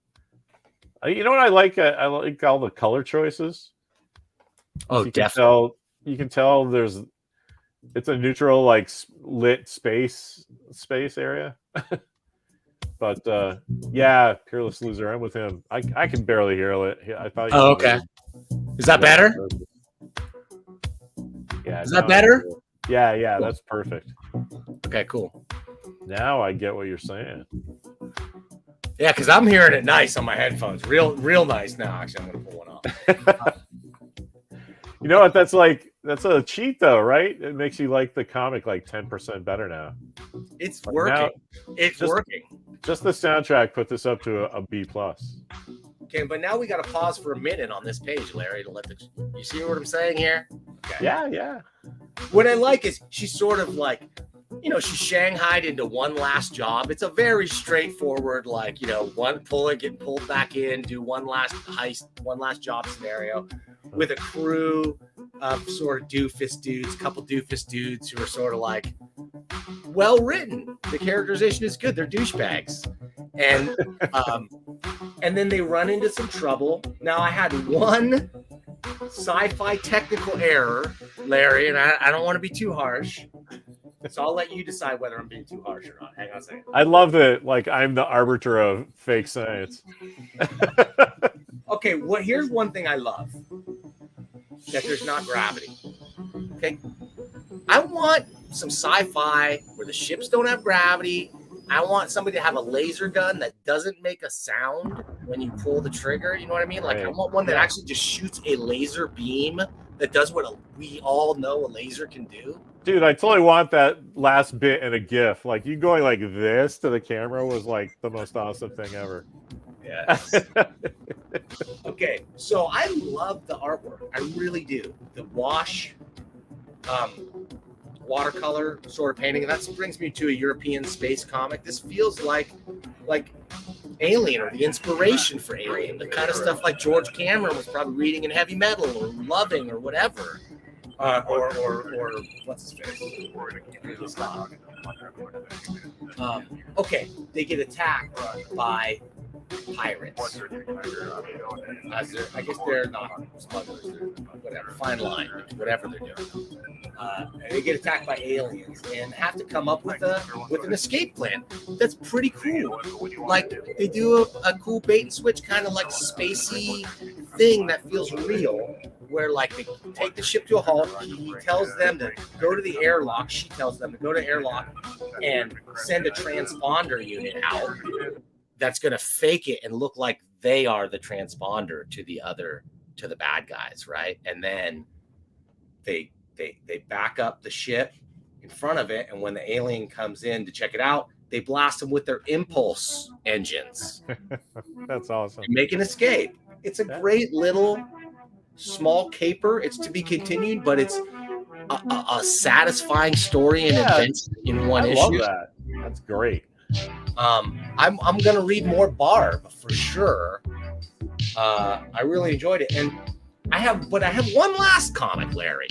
You know what I like? I like all the color choices. Oh, definitely. You can tell it's a neutral, like, lit space area. But Peerless Loser, I'm with him. I can barely hear it. I thought. Oh, okay. Is that better? Yeah. Is that better? Yeah, cool. That's perfect. Okay, cool. Now I get what you're saying. Yeah, because I'm hearing it nice on my headphones. Real nice now. Actually, I'm going to pull one off. You know what? That's a cheat, though, right? It makes you like the comic like 10% better now. It's working. Working. Just the soundtrack put this up to a B+. Okay, but now we got to pause for a minute on this page, Larry, to let you see what I'm saying here? Okay. Yeah. What I like is she's sort of like, she's shanghaied into one last job. It's a very straightforward, like, getting pulled back in, do one last heist, one last job scenario with a crew of sort of doofus dudes, couple doofus dudes who are sort of like well written. The characterization is good. They're douchebags. And then they run into some trouble. Now, I had one sci-fi technical error, Larry, and I don't want to be too harsh. So I'll let you decide whether I'm being too harsh or not. Hang on a second. I love that. Like, I'm the arbiter of fake science. Okay, here's one thing I love. That there's not gravity. Okay? I want some sci-fi where the ships don't have gravity. I want somebody to have a laser gun that doesn't make a sound when you pull the trigger. You know what I mean? Like I Right. want one that Yeah. actually just shoots a laser beam that does what we all know a laser can do. Dude, I totally want that last bit in a GIF. Like you going like this to the camera was like the most awesome thing ever. Yes. Okay, so I love the artwork. I really do. The wash, watercolor sort of painting. And that brings me to a European space comic. This feels like Alien, or the inspiration for Alien, the kind of stuff like George Cameron was probably reading in Heavy Metal or loving or whatever. Or what's his face? Okay, they get attacked by pirates. I guess they're not smugglers, they're whatever, fine line, whatever they're doing. And they get attacked by aliens and have to come up with an escape plan. That's pretty cool. Like they do a cool bait and switch kind of like spacey thing that feels real. Where like they take the ship to a halt, he tells them to go to the airlock, she tells them to go to airlock and send a transponder unit out that's going to fake it and look like they are the transponder to the bad guys, right? And then they back up the ship in front of it, and when the alien comes in to check it out, they blast them with their impulse engines. That's awesome. And make an escape. It's a great little small caper. It's to be continued, but it's a satisfying story and adventure in one issue. I love that. That's great. I'm gonna read more Barb for sure. I really enjoyed it, and I have one last comic, Larry.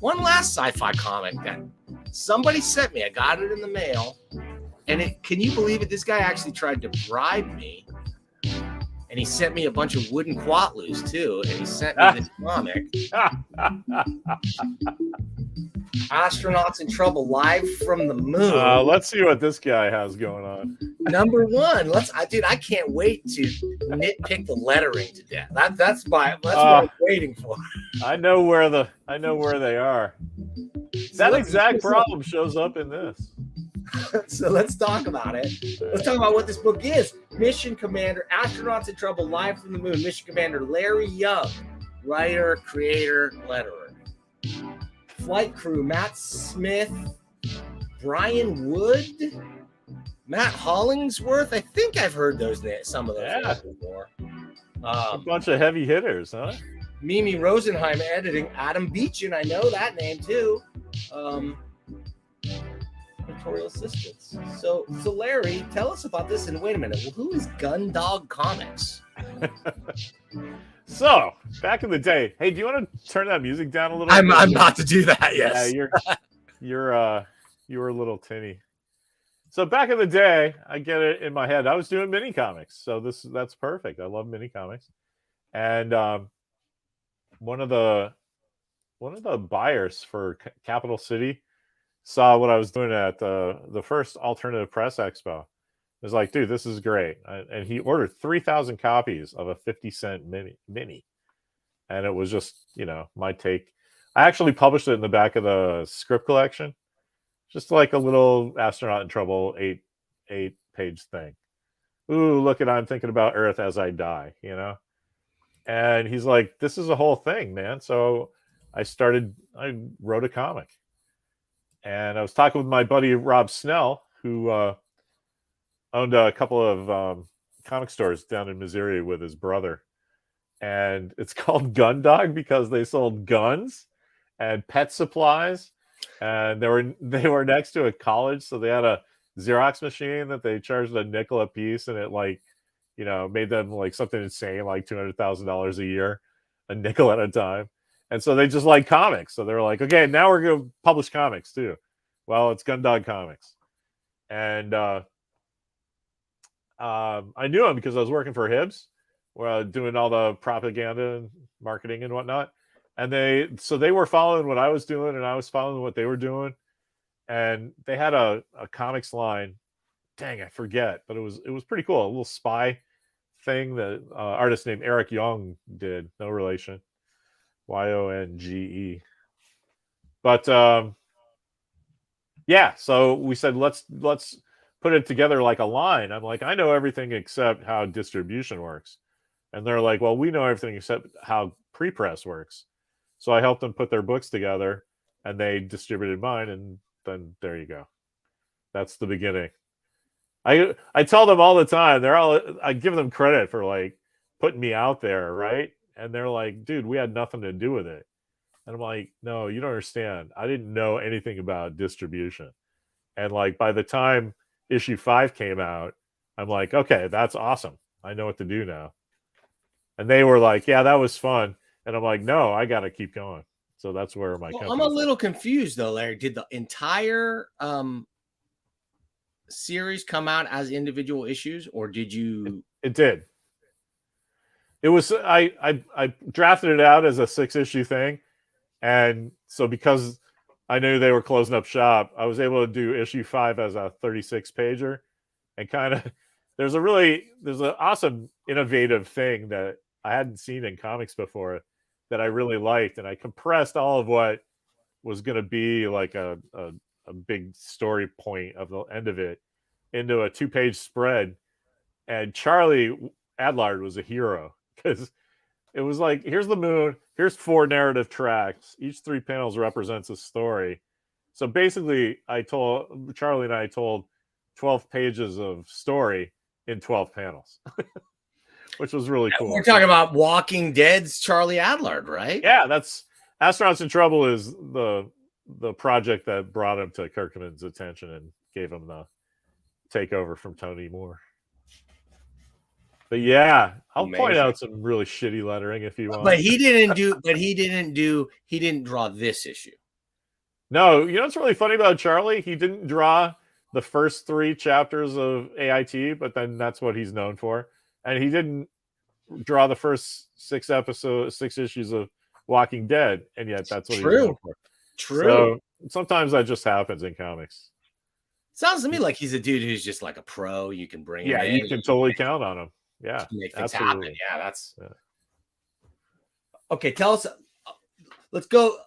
One last sci-fi comic that somebody sent me. I got it in the mail, and can you believe it? This guy actually tried to bribe me. And he sent me a bunch of wooden quatloos too. And he sent me this comic. Astronauts in Trouble, live from the moon. Let's see what this guy has going on. Number one. I can't wait to nitpick the lettering to death. That's what I'm waiting for. I know where they are. That exact problem shows up in this. So let's talk about it. Let's talk about what this book is. Mission Commander, Astronauts in Trouble, live from the moon. Mission Commander Larry Young, writer, creator, letterer. Flight crew, Matt Smith, Brian Wood, Matt Hollingsworth. I think I've heard some of those names before. A bunch of heavy hitters, huh? Mimi Rosenheim editing. Adam Beechin, I know that name too. Editorial assistants. So Larry, tell us about this. And wait a minute, who is Gundog Comics? So back in the day, hey, do you want to turn that music down a little? I'm about to do that. Yes. Yeah, you were a little tinny. So back in the day, I get it in my head. I was doing mini comics, so that's perfect. I love mini comics, and one of the buyers for Capital City saw what I was doing at the first Alternative Press Expo. It was like, dude, this is great. And he ordered 3,000 copies of a 50-cent mini. And it was just, my take. I actually published it in the back of the script collection. Just like a little Astronaut in Trouble 8-page thing. Ooh, look at, I'm thinking about Earth as I die, And he's like, this is a whole thing, man. So I wrote a comic. And I was talking with my buddy Rob Snell, who owned a couple of comic stores down in Missouri with his brother. And it's called Gun Dog because they sold guns and pet supplies. And they were next to a college, so they had a Xerox machine that they charged a nickel a piece, and it made them like something insane, like $200,000 a year, a nickel at a time. And so they just like comics. So they're like, okay, now we're going to publish comics too. Well, it's Gundog Comics. And I knew him because I was working for Hibbs, doing all the propaganda and marketing and whatnot. And they were following what I was doing, and I was following what they were doing. And they had a comics line. Dang, I forget, but it was pretty cool. A little spy thing that artist named Eric Young did. No relation. Yonge. But so we said let's put it together like a line. I'm like, I know everything except how distribution works. And they're like, well, we know everything except how pre-press works. So I helped them put their books together, and they distributed mine, and then there you go. That's the beginning. I tell them all the time. I give them credit for like putting me out there, right? And they're like, dude, we had nothing to do with it. And I'm like, no, you don't understand. I didn't know anything about distribution. And like by the time issue 5 came out, I'm like, okay, that's awesome. I know what to do now. And they were like, yeah, that was fun. And I'm like, no, I got to keep going. So that's where my I'm a little confused though, Larry. Did the entire series come out as individual issues, or did you? It did. It was I drafted it out as a 6-issue thing, and so because I knew they were closing up shop, I was able to do issue 5 as a 36-pager, and kind of there's an awesome innovative thing that I hadn't seen in comics before that I really liked, and I compressed all of what was going to be like a big story point of the end of it into a 2-page spread. And Charlie Adlard was a hero because it was like, here's the moon, here's 4 narrative tracks, each 3 panels represents a story. So basically Charlie and I told 12 pages of story in 12 panels, which was really cool. We're talking about Walking Dead's Charlie Adlard, right? Yeah, that's Astronauts in Trouble is the project that brought him to Kirkman's attention and gave him the takeover from Tony Moore. But yeah, I'll point out some really shitty lettering if you want. But he didn't draw this issue. No, you know what's really funny about Charlie? He didn't draw the first 3 chapters of AIT, but then that's what he's known for. And he didn't draw the first 6 issues of Walking Dead, and yet that's what he's known for. True. So sometimes that just happens in comics. Sounds to me like he's a dude who's just like a pro. You can bring him in. You can totally count on him. Yeah, make things happen. Yeah, that's yeah. Okay. Tell us. Let's go.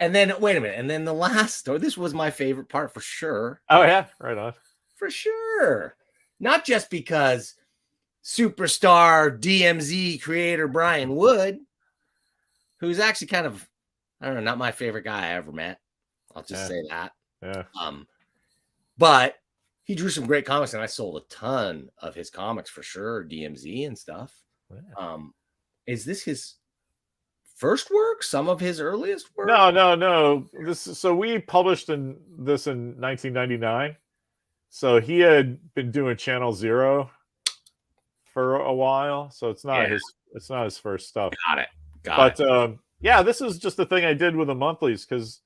And then wait a minute. And then the last story. This was my favorite part for sure. Oh yeah, right on. For sure. Not just because superstar DMZ creator Brian Wood, who's actually kind of, I don't know, not my favorite guy I ever met. I'll just say that. Yeah. But he drew some great comics, and I sold a ton of his comics for sure, DMZ and stuff. Yeah. Is this his first work? Some of his earliest work? No. So we published this in 1999. So he had been doing Channel Zero for a while. So it's not his first stuff. Got it. Yeah, this is just the thing I did with the monthlies because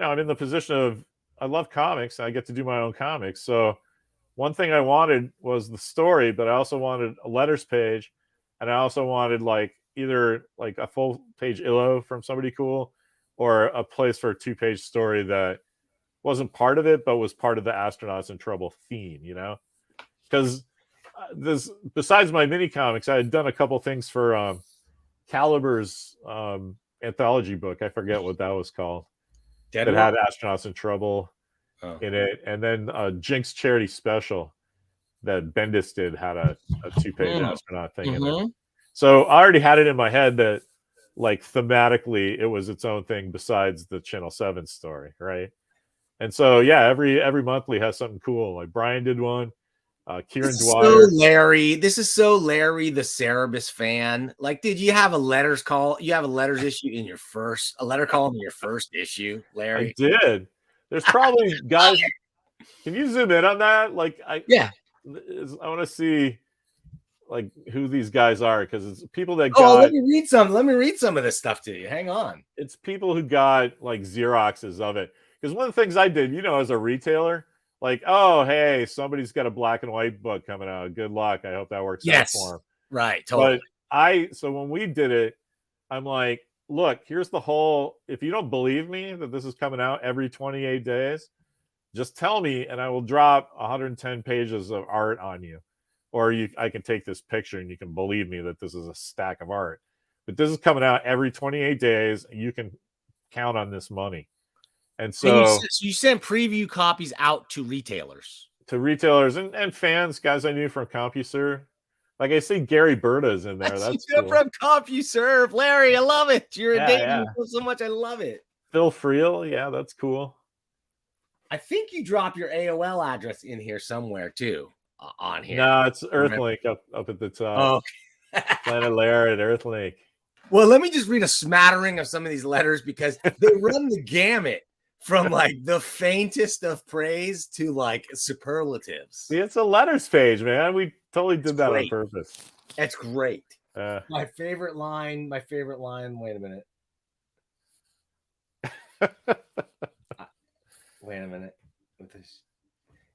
I'm in the position of I love comics. I get to do my own comics. So one thing I wanted was the story, but I also wanted a letters page, and I also wanted either a full page illo from somebody cool, or a place for a 2-page story that wasn't part of it, but was part of the Astronauts in Trouble theme. Because besides my mini comics, I had done a couple things for Caliber's anthology book. I forget what that was called. That had Astronauts in Trouble in it, and then Jinx charity special that Bendis did had a 2-page astronaut thing in it. So I already had it in my head that thematically it was its own thing besides the Channel 7 story, right? And so every monthly has something cool. Like Brian did one, Kieran Dwyer. This is so Larry the Cerebus fan. Did you have a letters call? You have a letters issue in your a letter column in your first issue, Larry? I did. There's probably guys. Can you zoom in on that? I want to see who these guys are, because it's people that got. Let me read some of this stuff to you. Hang on. It's people who got Xeroxes of it. Because one of the things I did, as a retailer. Oh, hey, somebody's got a black and white book coming out. Good luck. I hope that works out for him. Right. Totally. So when we did it, I'm like, look, here's the whole, if you don't believe me that this is coming out every 28 days, just tell me and I will drop 110 pages of art on you. Or I can take this picture and you can believe me that this is a stack of art. But this is coming out every 28 days. And you can count on this money. And so you sent preview copies out to retailers. to retailers and fans, guys I knew from CompuServe. Like I see Gary Berta's in there. That's cool. From CompuServe, Larry. I love it. You're a dating yeah. so much. I love it. Phil Friel, yeah, that's cool. I think you drop your AOL address in here somewhere too. On here. No, it's Earthlink up at the top. Oh, Planet Lair at Earthlink. Well, let me just read a smattering of some of these letters because they run the gamut from like the faintest of praise to like superlatives. See, it's a letters page, man. We totally did that on purpose. That's great. My favorite line. Wait a minute. Wait a minute.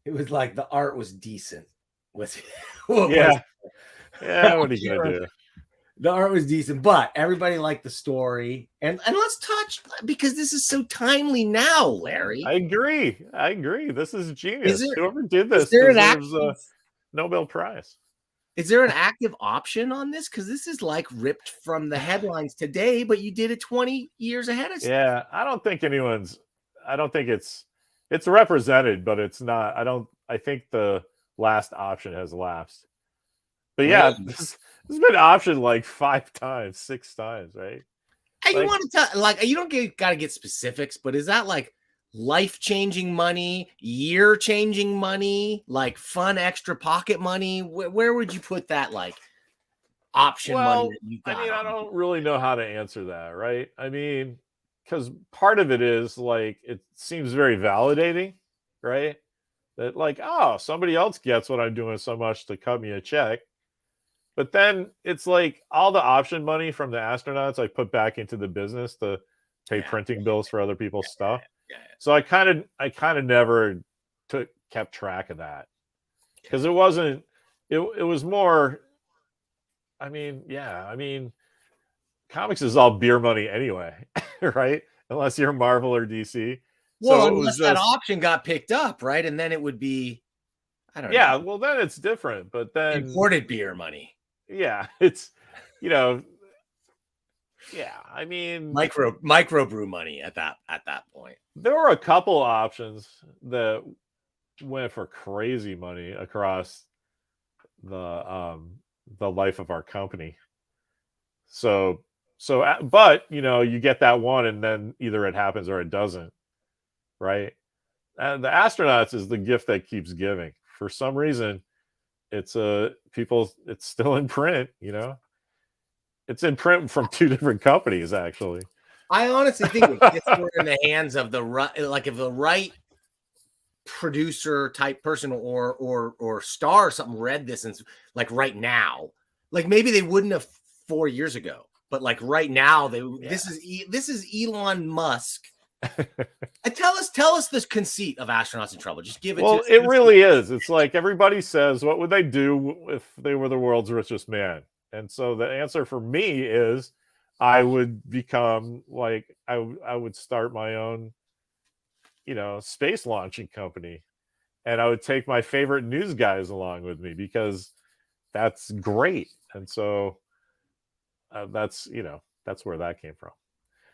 It was like the art was decent. Yeah. What are you gonna do? The art was decent, but everybody liked the story. And let's touch because this is so timely now, Larry. I agree. This is genius. Whoever did this deserves a Nobel Prize. Is there an active option on this? Because this is like ripped from the headlines today, but you did it 20 years ahead of time. Yeah, I don't think it's represented, but it's not. I think the last option has lapsed. But yeah, this has been optioned like 5 times, 6 times, right? And you want to tell, like, you don't got to get specifics, but is that like life-changing money, year-changing money, like fun extra pocket money? Where would you put that, like, option money that you got? I mean, I don't really know how to answer that, right? I mean, because part of it is like it seems very validating, right? That like, oh, somebody else gets what I'm doing so much to cut me a check. But then it's like all the option money from the astronauts I put back into the business to pay printing bills for other people's stuff. So I kind of never kept track of that because it wasn't. It was more. I mean, comics is all beer money anyway, right? Unless you're Marvel or DC. Well, so unless that option got picked up, right? And then it would be, I don't know. Yeah, well, then it's different. But then imported beer money. Yeah, it's, I mean, micro brew money at that point. There were a couple options that went for crazy money across the life of our company. So, but you get that one, and then either it happens or it doesn't, right? And the astronauts is the gift that keeps giving. For some reason, it's still in print. It's in print from 2 different companies, actually. I honestly think if we're in the hands of the right producer type person or star or something read this and like right now, like maybe they wouldn't have 4 years ago, but like right now this is Elon Musk. Tell us this conceit of Astronauts in Trouble. Just give it. Well, it really is. It's like everybody says, what would they do if they were the world's richest man? And so the answer for me is I would become like I would start my own, space launching company, and I would take my favorite news guys along with me because that's great. And so that's where that came from.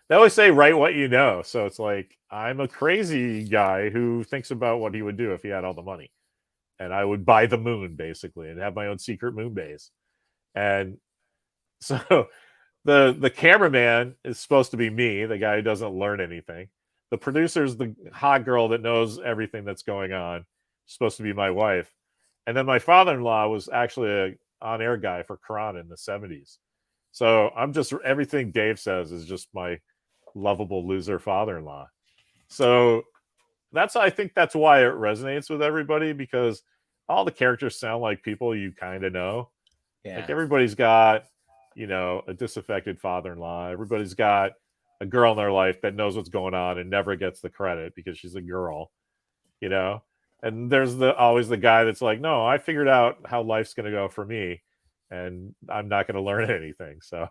They always say, write what you know. So it's like, I'm a crazy guy who thinks about what he would do if he had all the money. And I would buy the moon, basically, and have my own secret moon base. And so the cameraman is supposed to be me, the guy who doesn't learn anything. The producer's the hot girl that knows everything that's going on. Supposed to be my wife. And then my father-in-law was actually an on-air guy for Quran in the 70s. So I'm just, everything Dave says is just my lovable loser father-in-law. So I think that's why it resonates with everybody, because all the characters sound like people you kind of know. Yeah. Like everybody's got, a disaffected father-in-law. Everybody's got a girl in their life that knows what's going on and never gets the credit because she's a girl, and there's always the guy that's like, no, I figured out how life's going to go for me and I'm not going to learn anything. So,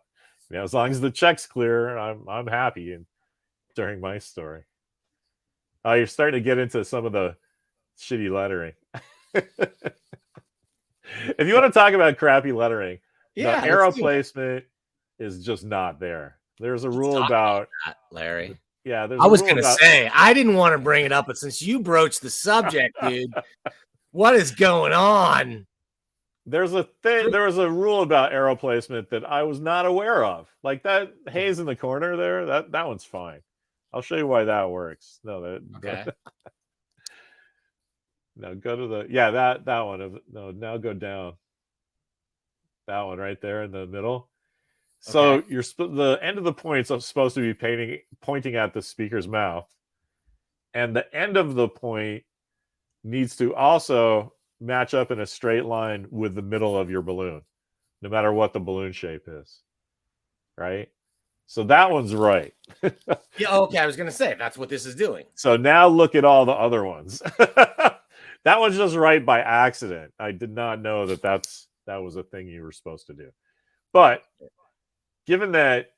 as long as the check's clear, I'm happy. And during my story, you're starting to get into some of the shitty lettering. If you want to talk about crappy lettering, the arrow placement is just not there. There's a rule about that, Larry. Yeah, I was going to say I didn't want to bring it up, but since you broached the subject, dude, What is going on? There's a thing. There was a rule about arrow placement that I was not aware of. Like that haze in the corner there. That one's fine. I'll show you why that works. No, Okay. No, go to the that one. No, now go down. That one right there in the middle. So Okay. you're the end of the points are supposed to be pointing at the speaker's mouth, and the end of the point needs to also match up in a straight line with the middle of your balloon, no matter what the balloon shape is. Right? So that one's right. Yeah, okay. I was gonna say that's what this is doing. So now look at all the other ones. That one's just right by accident. I did not know that was a thing you were supposed to do. But given that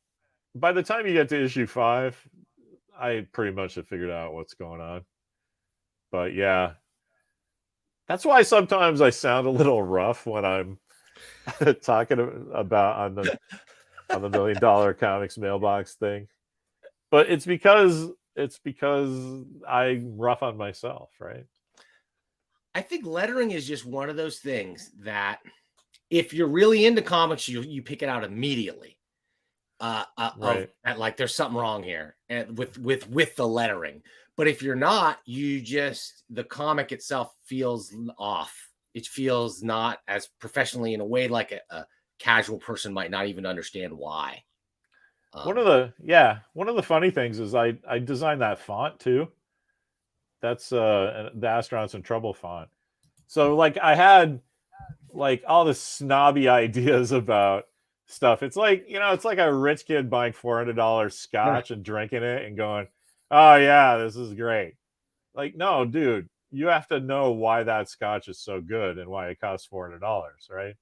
by the time you get to issue 5, I pretty much have figured out what's going on. But yeah, that's why sometimes I sound a little rough when I'm talking about on the $1 Million Comics mailbox thing. But it's because I'm rough on myself, right? I think lettering is just one of those things that if you're really into comics, you pick it out immediately. Right. Like there's something wrong here and with the lettering. But if you're not, the comic itself feels off. It feels not as professionally in a way like a casual person might not even understand why. One of the funny things is I designed that font too. That's the Astronauts in Trouble font. So like I had like all the snobby ideas about stuff. It's like, it's like a rich kid buying $400 scotch and drinking it and going, "Oh yeah, this is great." Like, no, dude, you have to know why that scotch is so good and why it costs $400, right?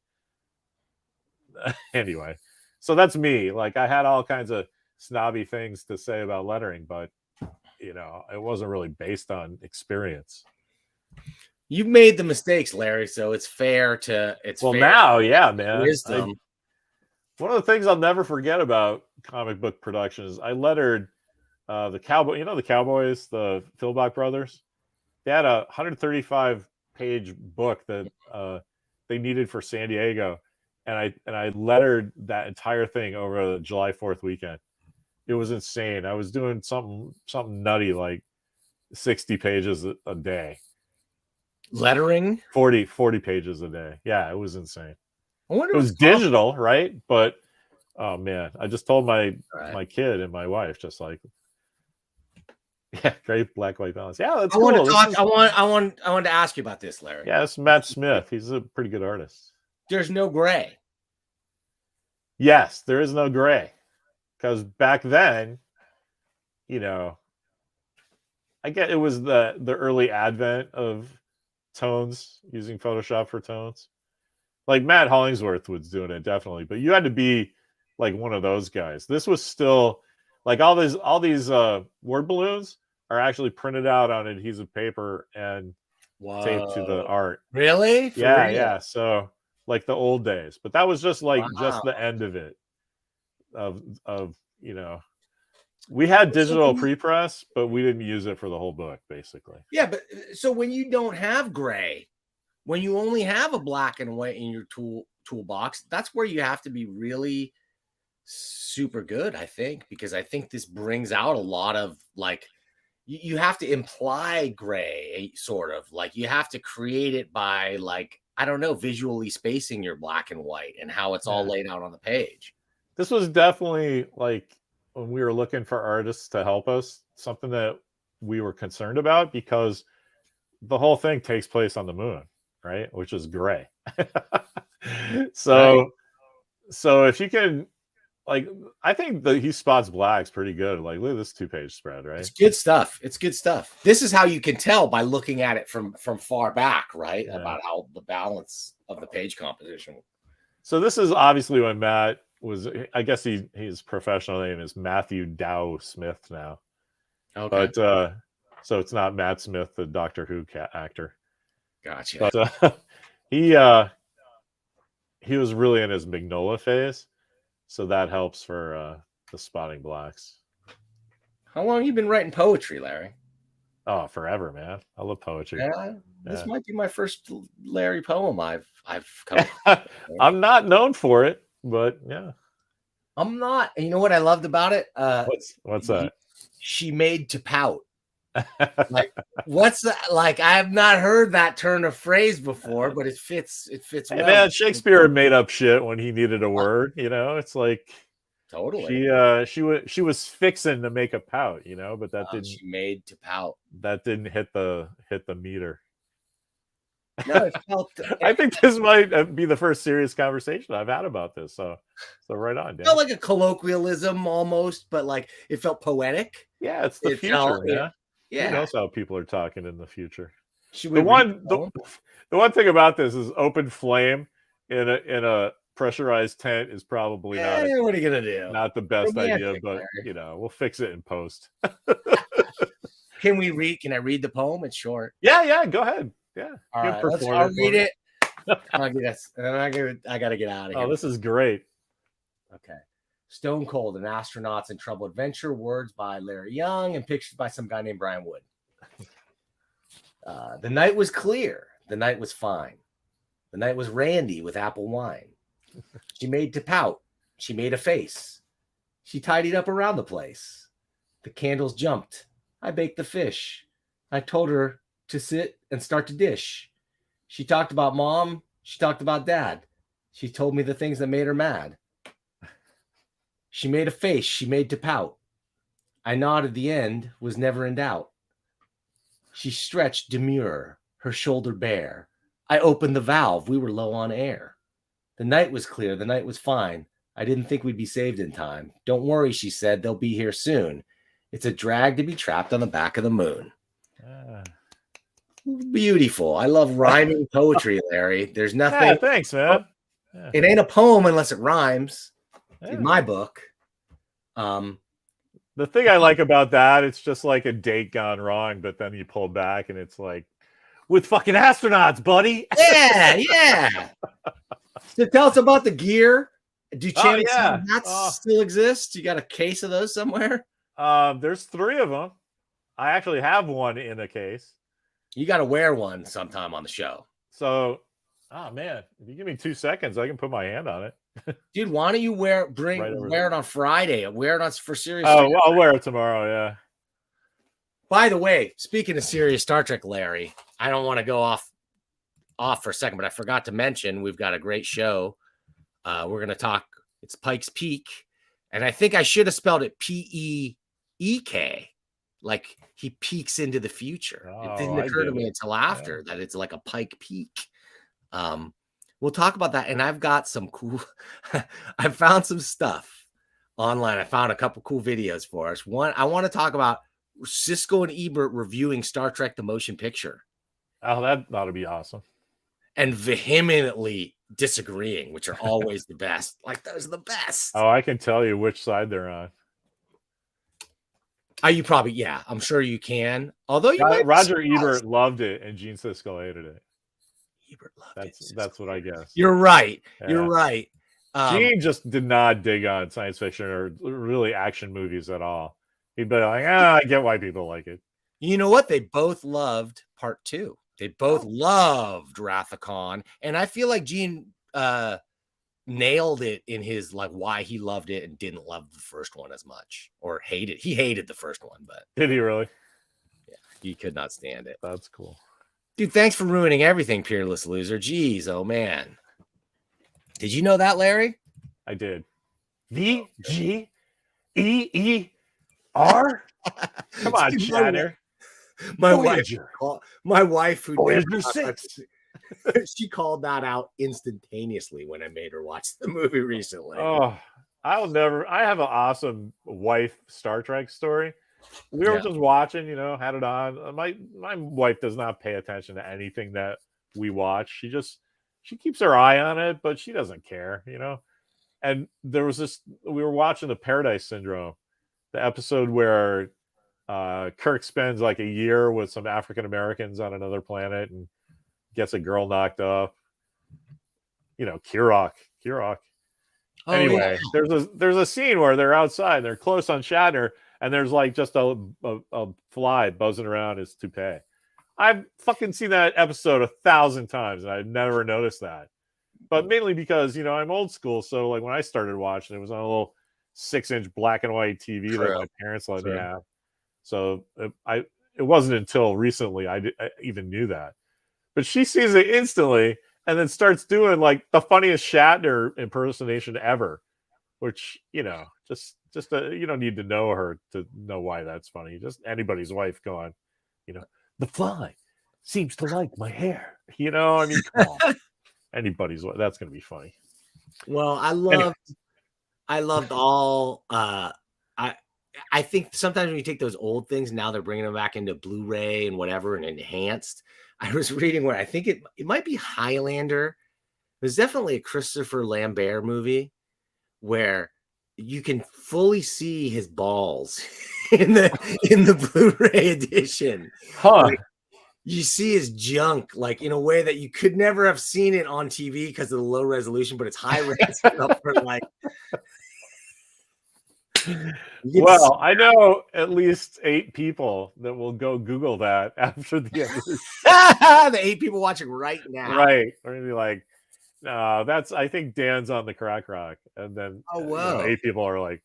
Anyway, so that's me. Like I had all kinds of snobby things to say about lettering, but it wasn't really based on experience. You've made the mistakes, Larry, so it's fair to now, yeah, man. Wisdom. One of the things I'll never forget about comic book production is I lettered the Cowboy, the Cowboys, the Philbach brothers. They had a 135-page book that they needed for San Diego, and I lettered that entire thing over the July 4th weekend. It was insane. I was doing something nutty like 60 pages a day. Lettering? 40 pages a day. Yeah, it was insane. I wonder it was digital, right? But oh man, I just told my kid and my wife just like, yeah, great black white balance. Yeah, that's cool. I want to ask you about this, Larry. Yeah, it's Matt Smith. He's a pretty good artist. There's no gray. Yes, there is no gray. Because back then, I get it was the early advent of tones, using Photoshop for tones. Like Matt Hollingsworth was doing it definitely, but you had to be like one of those guys. This was still like all these word balloons are actually printed out on adhesive paper and taped to the art. Really? Yeah. So like the old days, but that was just like just the end of it. Of we had digital prepress, but we didn't use it for the whole book, basically. Yeah, but so when you don't have gray, when you only have a black and white in your toolbox, that's where you have to be really super good, I think, because I think this brings out a lot of like you have to imply gray, sort of like you have to create it by like, I don't know, visually spacing your black and white and how it's all laid out on the page. This was definitely like when we were looking for artists to help us, something that we were concerned about because the whole thing takes place on the moon, right? Which is gray. So if you can, like, I think he spots blacks pretty good. Like, look at this 2-page spread, right? It's good stuff. It's good stuff. This is how you can tell by looking at it from far back, right? Yeah. About how the balance of the page composition. So this is obviously when Matt was, I guess his professional name is Matthew Dow Smith now. Okay. But so it's not Matt Smith, the Doctor Who actor. Gotcha. But he was really in his Magnolia phase, so that helps for the spotting blacks. How long have you been writing poetry, Larry? Oh, forever, man. I love poetry. Yeah, this Yeah. might be my first Larry poem I've come across. I'm not known for it, but yeah. I'm not. And you know what I loved about it? What's that? She made to pout. Like, what's that? Like, I have not heard that turn of phrase before, but it fits. It fits Hey, well. man, Shakespeare made up shit when he needed a word. You know, it's like Totally. she was fixing to make a pout. You know, but that didn't. She made to pout. That didn't hit the meter. No, it felt. I think this might be the first serious conversation I've had about this. So right on. It felt like a colloquialism almost, but like it felt poetic. Yeah, it's the future, man. Yeah. Who knows how people are talking in the future? The one thing about this is open flame in a pressurized tent is probably what are you gonna do? Not the best Romantic, idea, but Larry. we'll fix it in post. Can I read the poem? It's short. Yeah, go ahead. Yeah. All right, I'll read it. I gotta get out of here. Oh, this is great. Okay. Stone Cold, an astronaut's in trouble adventure. Words by Larry Young and pictures by some guy named Brian Wood. The night was clear. The night was fine. The night was randy with apple wine. She made to pout. She made a face. She tidied up around the place. The candles jumped. I baked the fish. I told her to sit and start to dish. She talked about mom. She talked about dad. She told me the things that made her mad. She made a face. She made to pout. I nodded. The end was never in doubt. She stretched demure, her shoulder bare. I opened the valve. We were low on air. The night was clear. The night was fine. I didn't think we'd be saved in time. Don't worry, she said. They'll be here soon. It's a drag to be trapped on the back of the moon. Beautiful. I love rhyming poetry, Larry. There's nothing. Yeah, thanks, man. Yeah. It ain't a poem unless it rhymes. In my book. The thing I like about that, it's just like a date gone wrong, but then you pull back and it's like, with fucking astronauts, buddy. Yeah. So tell us about the gear. Do Channing hats still exist? You got a case of those somewhere? There's 3 of them. I actually have one in a case. You got to wear one sometime on the show. So, man, if you give me 2 seconds, I can put my hand on it. Dude, why don't you wear it on Friday? Wear it on for serious. Oh, I'll wear it tomorrow. Yeah. By the way, speaking of serious Star Trek, Larry, I don't want to go off for a second, but I forgot to mention we've got a great show. We're going to talk. It's Pike's Peak, and I think I should have spelled it P-E-E-K, like he peeks into the future. It didn't occur to me until after that it's like a Pike Peak. We'll talk about that. And I've got some cool, I found some stuff online. I found a couple cool videos for us. One, I want to talk about Siskel and Ebert reviewing Star Trek, the motion picture. Oh, that ought to be awesome. And vehemently disagreeing, which are always the best. Like, those are the best. Oh, I can tell you which side they're on. You probably, I'm sure you can. Although Roger Ebert loved it and Gene Siskel hated it. Ebert loved it. That's what I guess. You're right. Yeah. You're right. Gene just did not dig on science fiction or really action movies at all. He'd be like, I get why people like it. You know what? They both loved Part 2. They both loved Wrath of Khan. And I feel like Gene nailed it in his, like, why he loved it and didn't love the first one as much. Or hated. He hated the first one, but. Did he really? Yeah. He could not stand it. That's cool. Dude, thanks for ruining everything, Peerless Loser. Jeez, oh man. Did you know that, Larry? I did. V-G-E-E-R? Come on, Shatter. My wife, who Voyager 6. She called that out instantaneously when I made her watch the movie recently. Oh, I have an awesome wife Star Trek story. We were just watching, had it on. My wife does not pay attention to anything that we watch. She keeps her eye on it, but she doesn't care, And there was we were watching the Paradise Syndrome, the episode where Kirk spends like a year with some African Americans on another planet and gets a girl knocked up. Kirok. Oh, Anyway, there's a scene where they're outside, they're close on Shatner, and there's like just a fly buzzing around his toupee. I've fucking seen that episode 1,000 times, and I've never noticed that. But mainly because, you know, I'm old school, so like when I started watching, it was on a little 6-inch black and white TV that my parents let me have. So it wasn't until recently I even knew that. But she sees it instantly and then starts doing like the funniest Shatner impersonation ever, which, you know, just you don't need to know her to know why that's funny. Just anybody's wife going, you know, the fly seems to like my hair. You know, I mean, come on. Anybody's wife. That's going to be funny. Well, I loved all. I think sometimes when you take those old things, now they're bringing them back into Blu-ray and whatever and enhanced. I was reading where I think it might be Highlander. There's definitely a Christopher Lambert movie where you can fully see his balls in the Blu-ray edition. Huh. Like, you see his junk like in a way that you could never have seen it on TV because of the low resolution, but it's high res enough for like. Well, I know at least 8 people that will go Google that after the episode. The 8 people watching right now. Right. We're going to be like, no, I think Dan's on the crack rock. And then 8 people are like,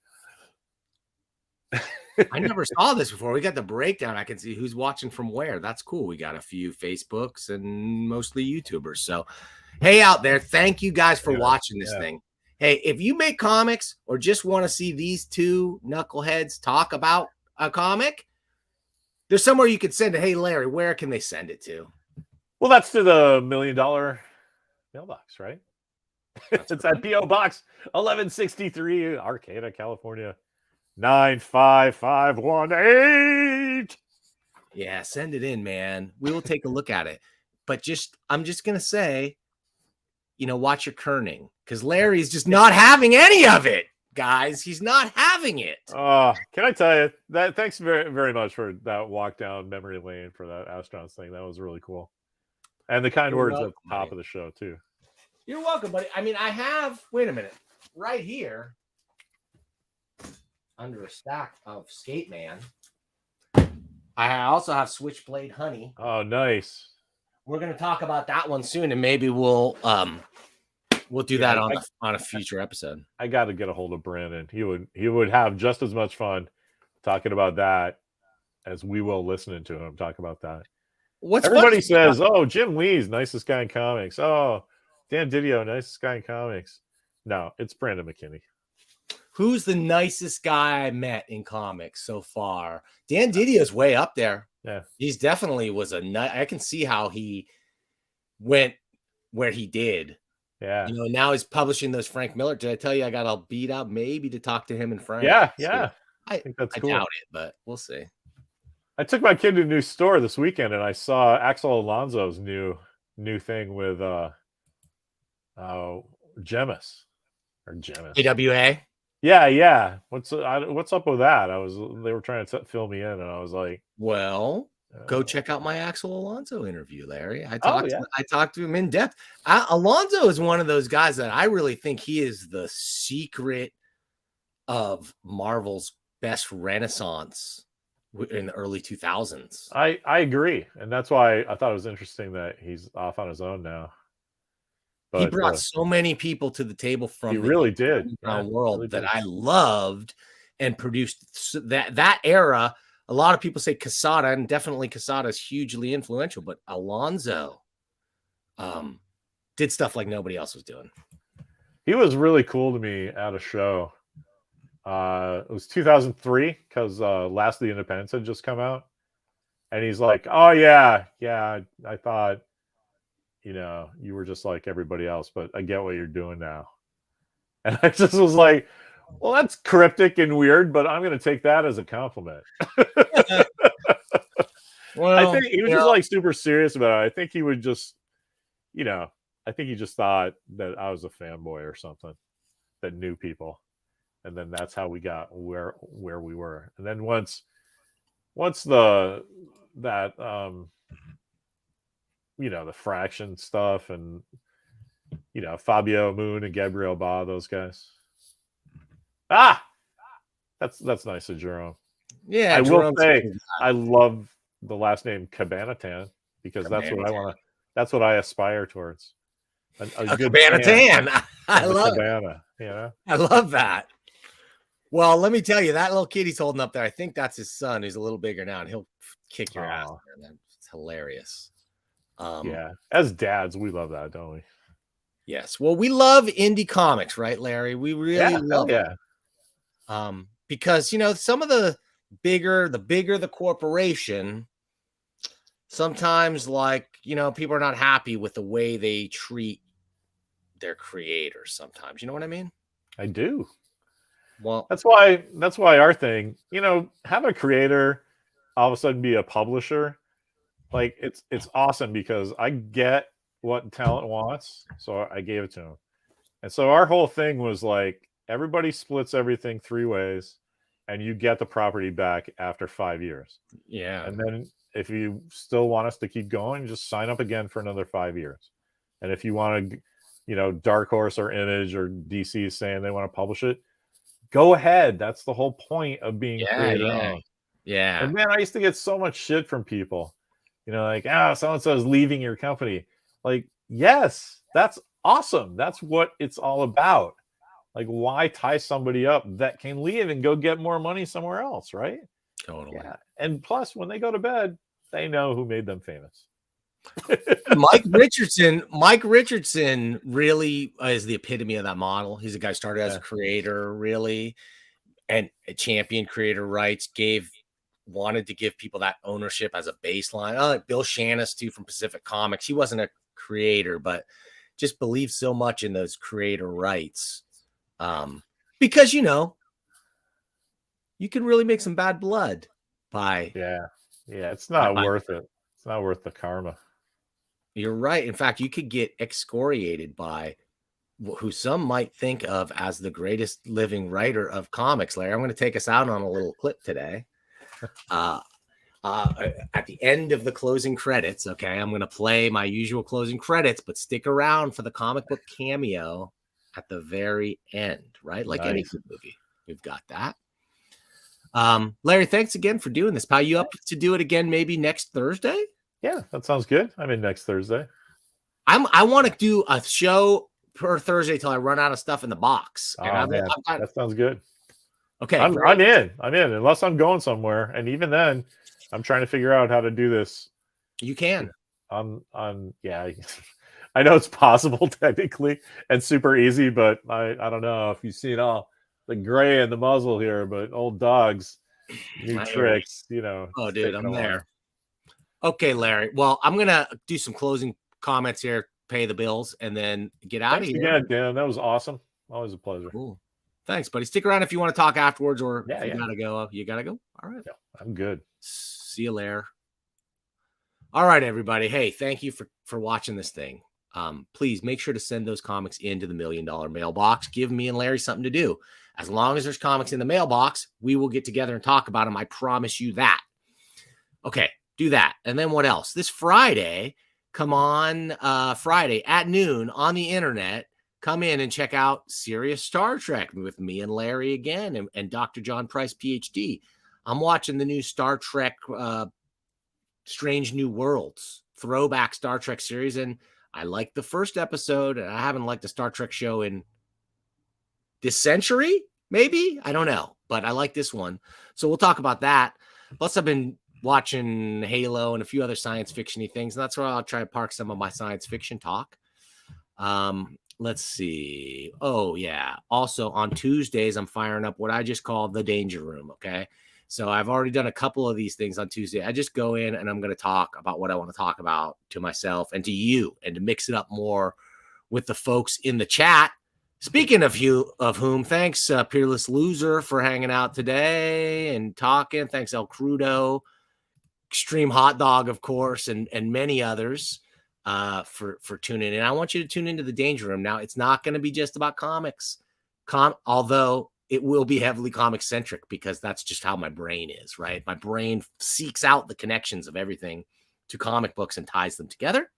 I never saw this before. We got the breakdown. I can see who's watching from where. That's cool. We got a few Facebooks and mostly YouTubers. So, hey, out there, thank you guys for watching this thing. Hey, if you make comics or just want to see these two knuckleheads talk about a comic, there's somewhere you could send it. Hey, Larry, where can they send it to? Well, that's to the $1 Million Mailbox, right? It's at P.O. Box 1163, Arcata, California, 95518. Yeah, send it in, man. We will take a look at it. But I'm just going to say, you know, watch your kerning because Larry's just not having any of it, guys. He's not having it. Can I tell you that? Thanks very, very much for that walk down memory lane for that Astronauts thing. That was really cool. And the kind words at the top of the show, too. You're welcome, buddy. I mean, I have, wait a minute, right here under a stack of Skate Man. I also have Switchblade Honey. Oh, nice. We're going to talk about that one soon, and maybe we'll do that on a future episode. I got to get a hold of Brandon. He would have just as much fun talking about that as we will listening to him talk about that. Everybody says, "Oh, Jim Lee's nicest guy in comics." Oh, Dan Didio, nicest guy in comics. No, it's Brandon McKinney. Who's the nicest guy I met in comics so far? Dan Didio's way up there. Yeah, he's definitely was I can see how he went where he did. Yeah, you know, now he's publishing those Frank Miller. Did I tell you I got all beat out maybe to talk to him and Frank? Yeah. I think that's cool. I doubt it, but we'll see. I took my kid to a new store this weekend and I saw Axel Alonzo's new thing with Gemis or Gemis. AWA. Yeah. What's up with that? They were trying to fill me in, and I was like, "Well, go check out my Axel Alonzo interview, Larry. I talked to him in depth. Alonzo is one of those guys that I really think he is the secret of Marvel's best renaissance in the early 2000s. I agree, and that's why I thought it was interesting that he's off on his own now. But he brought so many people to the table from the world really that I loved and produced that era. A lot of people say Quesada, and definitely Quesada is hugely influential, but Alonzo did stuff like nobody else was doing. He was really cool to me at a show. It was 2003 because Last of the Independents had just come out. And he's like, "Oh, yeah, I thought, you know, you were just like everybody else, but I get what you're doing now." And I just was like, well, that's cryptic and weird, but I'm going to take that as a compliment. Well, I think he was just like super serious about it. I think he would just, you know, I think he just thought that I was a fanboy or something that knew people. And then that's how we got where we were. And then once the Fraction stuff and, you know, Fabio Moon and Gabriel Ba, those guys. That's nice of Jerome. Yeah, I will Jerome's say I love the last name Cabanatan because that's what I Cabanatan. want to. That's what I aspire towards. A good Cabanatan. I love cabana. You know, I love that. Well, let me tell you, that little kid he's holding up there, I think that's his son who's a little bigger now, and he'll kick your ass, man. That's hilarious. Yeah, as dads, we love that, don't we? Yes. Well, we love indie comics, right, Larry? We really love it. Because, you know, some of the bigger the corporation, sometimes, like, you know, people are not happy with the way they treat their creators sometimes. You know what I mean? I do. Well, that's why our thing, you know, have a creator all of a sudden be a publisher. Like it's awesome because I get what talent wants, so I gave it to him. And so our whole thing was like everybody splits everything 3 ways, and you get the property back after 5 years. Yeah. And then if you still want us to keep going, just sign up again for another 5 years. And if you want to, you know, Dark Horse or Image or DC is saying they want to publish it, go ahead. That's the whole point of being creator owned. Yeah. And man, I used to get so much shit from people, you know, like, so-and-so is leaving your company. Like, yes, that's awesome. That's what it's all about. Like, why tie somebody up that can leave and go get more money somewhere else, right? Totally. Yeah. And plus, when they go to bed, they know who made them famous. Mike Richardson really is the epitome of that model. He's a guy who started as a creator, really, and a champion creator rights, wanted to give people that ownership as a baseline. Like Bill Shannis too from Pacific Comics. He wasn't a creator, but just believed so much in those creator rights. Because, you know, you can really make some bad blood by. Yeah. It's not worth it. It's not worth the karma. You're right. In fact, you could get excoriated by who some might think of as the greatest living writer of comics. Larry, I'm going to take us out on a little clip today. At the end of the closing credits, okay, I'm going to play my usual closing credits, but stick around for the comic book cameo at the very end, right? Like any good movie, we've got that. Larry, thanks again for doing this, pal. You up to do it again maybe next Thursday? Yeah, that sounds good. I'm in next Thursday. I want to do a show per Thursday till I run out of stuff in the box. That sounds good. Okay, I'm in. Unless I'm going somewhere, and even then, I'm trying to figure out how to do this. You can. Yeah. I know it's possible technically and super easy, but I don't know if you've seen all the gray in the muzzle here, but old dogs, new tricks, you know. Oh, dude, I'm there. Okay, Larry. Well, I'm gonna do some closing comments here, pay the bills, and then get out of here. Again, Dan, that was awesome. Always a pleasure. Cool. Thanks, buddy. Stick around if you want to talk afterwards, or if you gotta go. You gotta go. All right. Yeah, I'm good. See you later. All right, everybody. Hey, thank you for watching this thing. Please make sure to send those comics into the $1 Million Mailbox. Give me and Larry something to do. As long as there's comics in the mailbox, we will get together and talk about them. I promise you that. Okay, do that. And then what else? This Friday, come on Friday at noon on the internet. Come in and check out Serious Star Trek with me and Larry again and Dr. John Price, PhD. I'm watching the new Star Trek Strange New Worlds throwback Star Trek series, and I liked the first episode, and I haven't liked the Star Trek show in this century, maybe? I don't know, but I like this one. So we'll talk about that. Plus, I've been watching Halo and a few other science fiction-y things, and that's where I'll try to park some of my science fiction talk. Let's see. Oh, yeah. Also, on Tuesdays, I'm firing up what I just call the Danger Room, okay? So I've already done a couple of these things on Tuesday. I just go in and I'm going to talk about what I want to talk about to myself and to you, and to mix it up more with the folks in the chat. Speaking of whom, thanks, Peerless Loser, for hanging out today and talking. Thanks, El Crudo, Extreme Hot Dog, of course, and many others for tuning in. I want you to tune into the Danger Room. Now, it's not going to be just about comics, although it will be heavily comic centric, because that's just how my brain is, right? My brain seeks out the connections of everything to comic books and ties them together.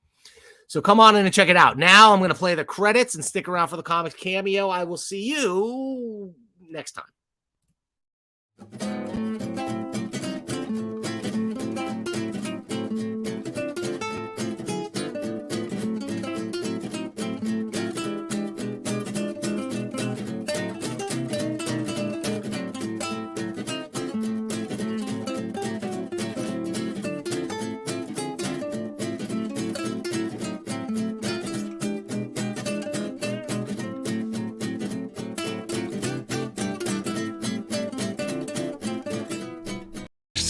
So come on in and check it out. Now I'm going to play the credits and stick around for the comics cameo. I will see you next time.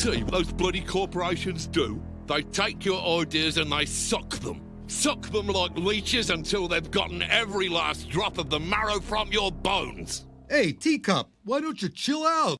see what those bloody corporations do? They take your ideas and they suck them. Suck them like leeches until they've gotten every last drop of the marrow from your bones. Hey, Teacup, why don't you chill out?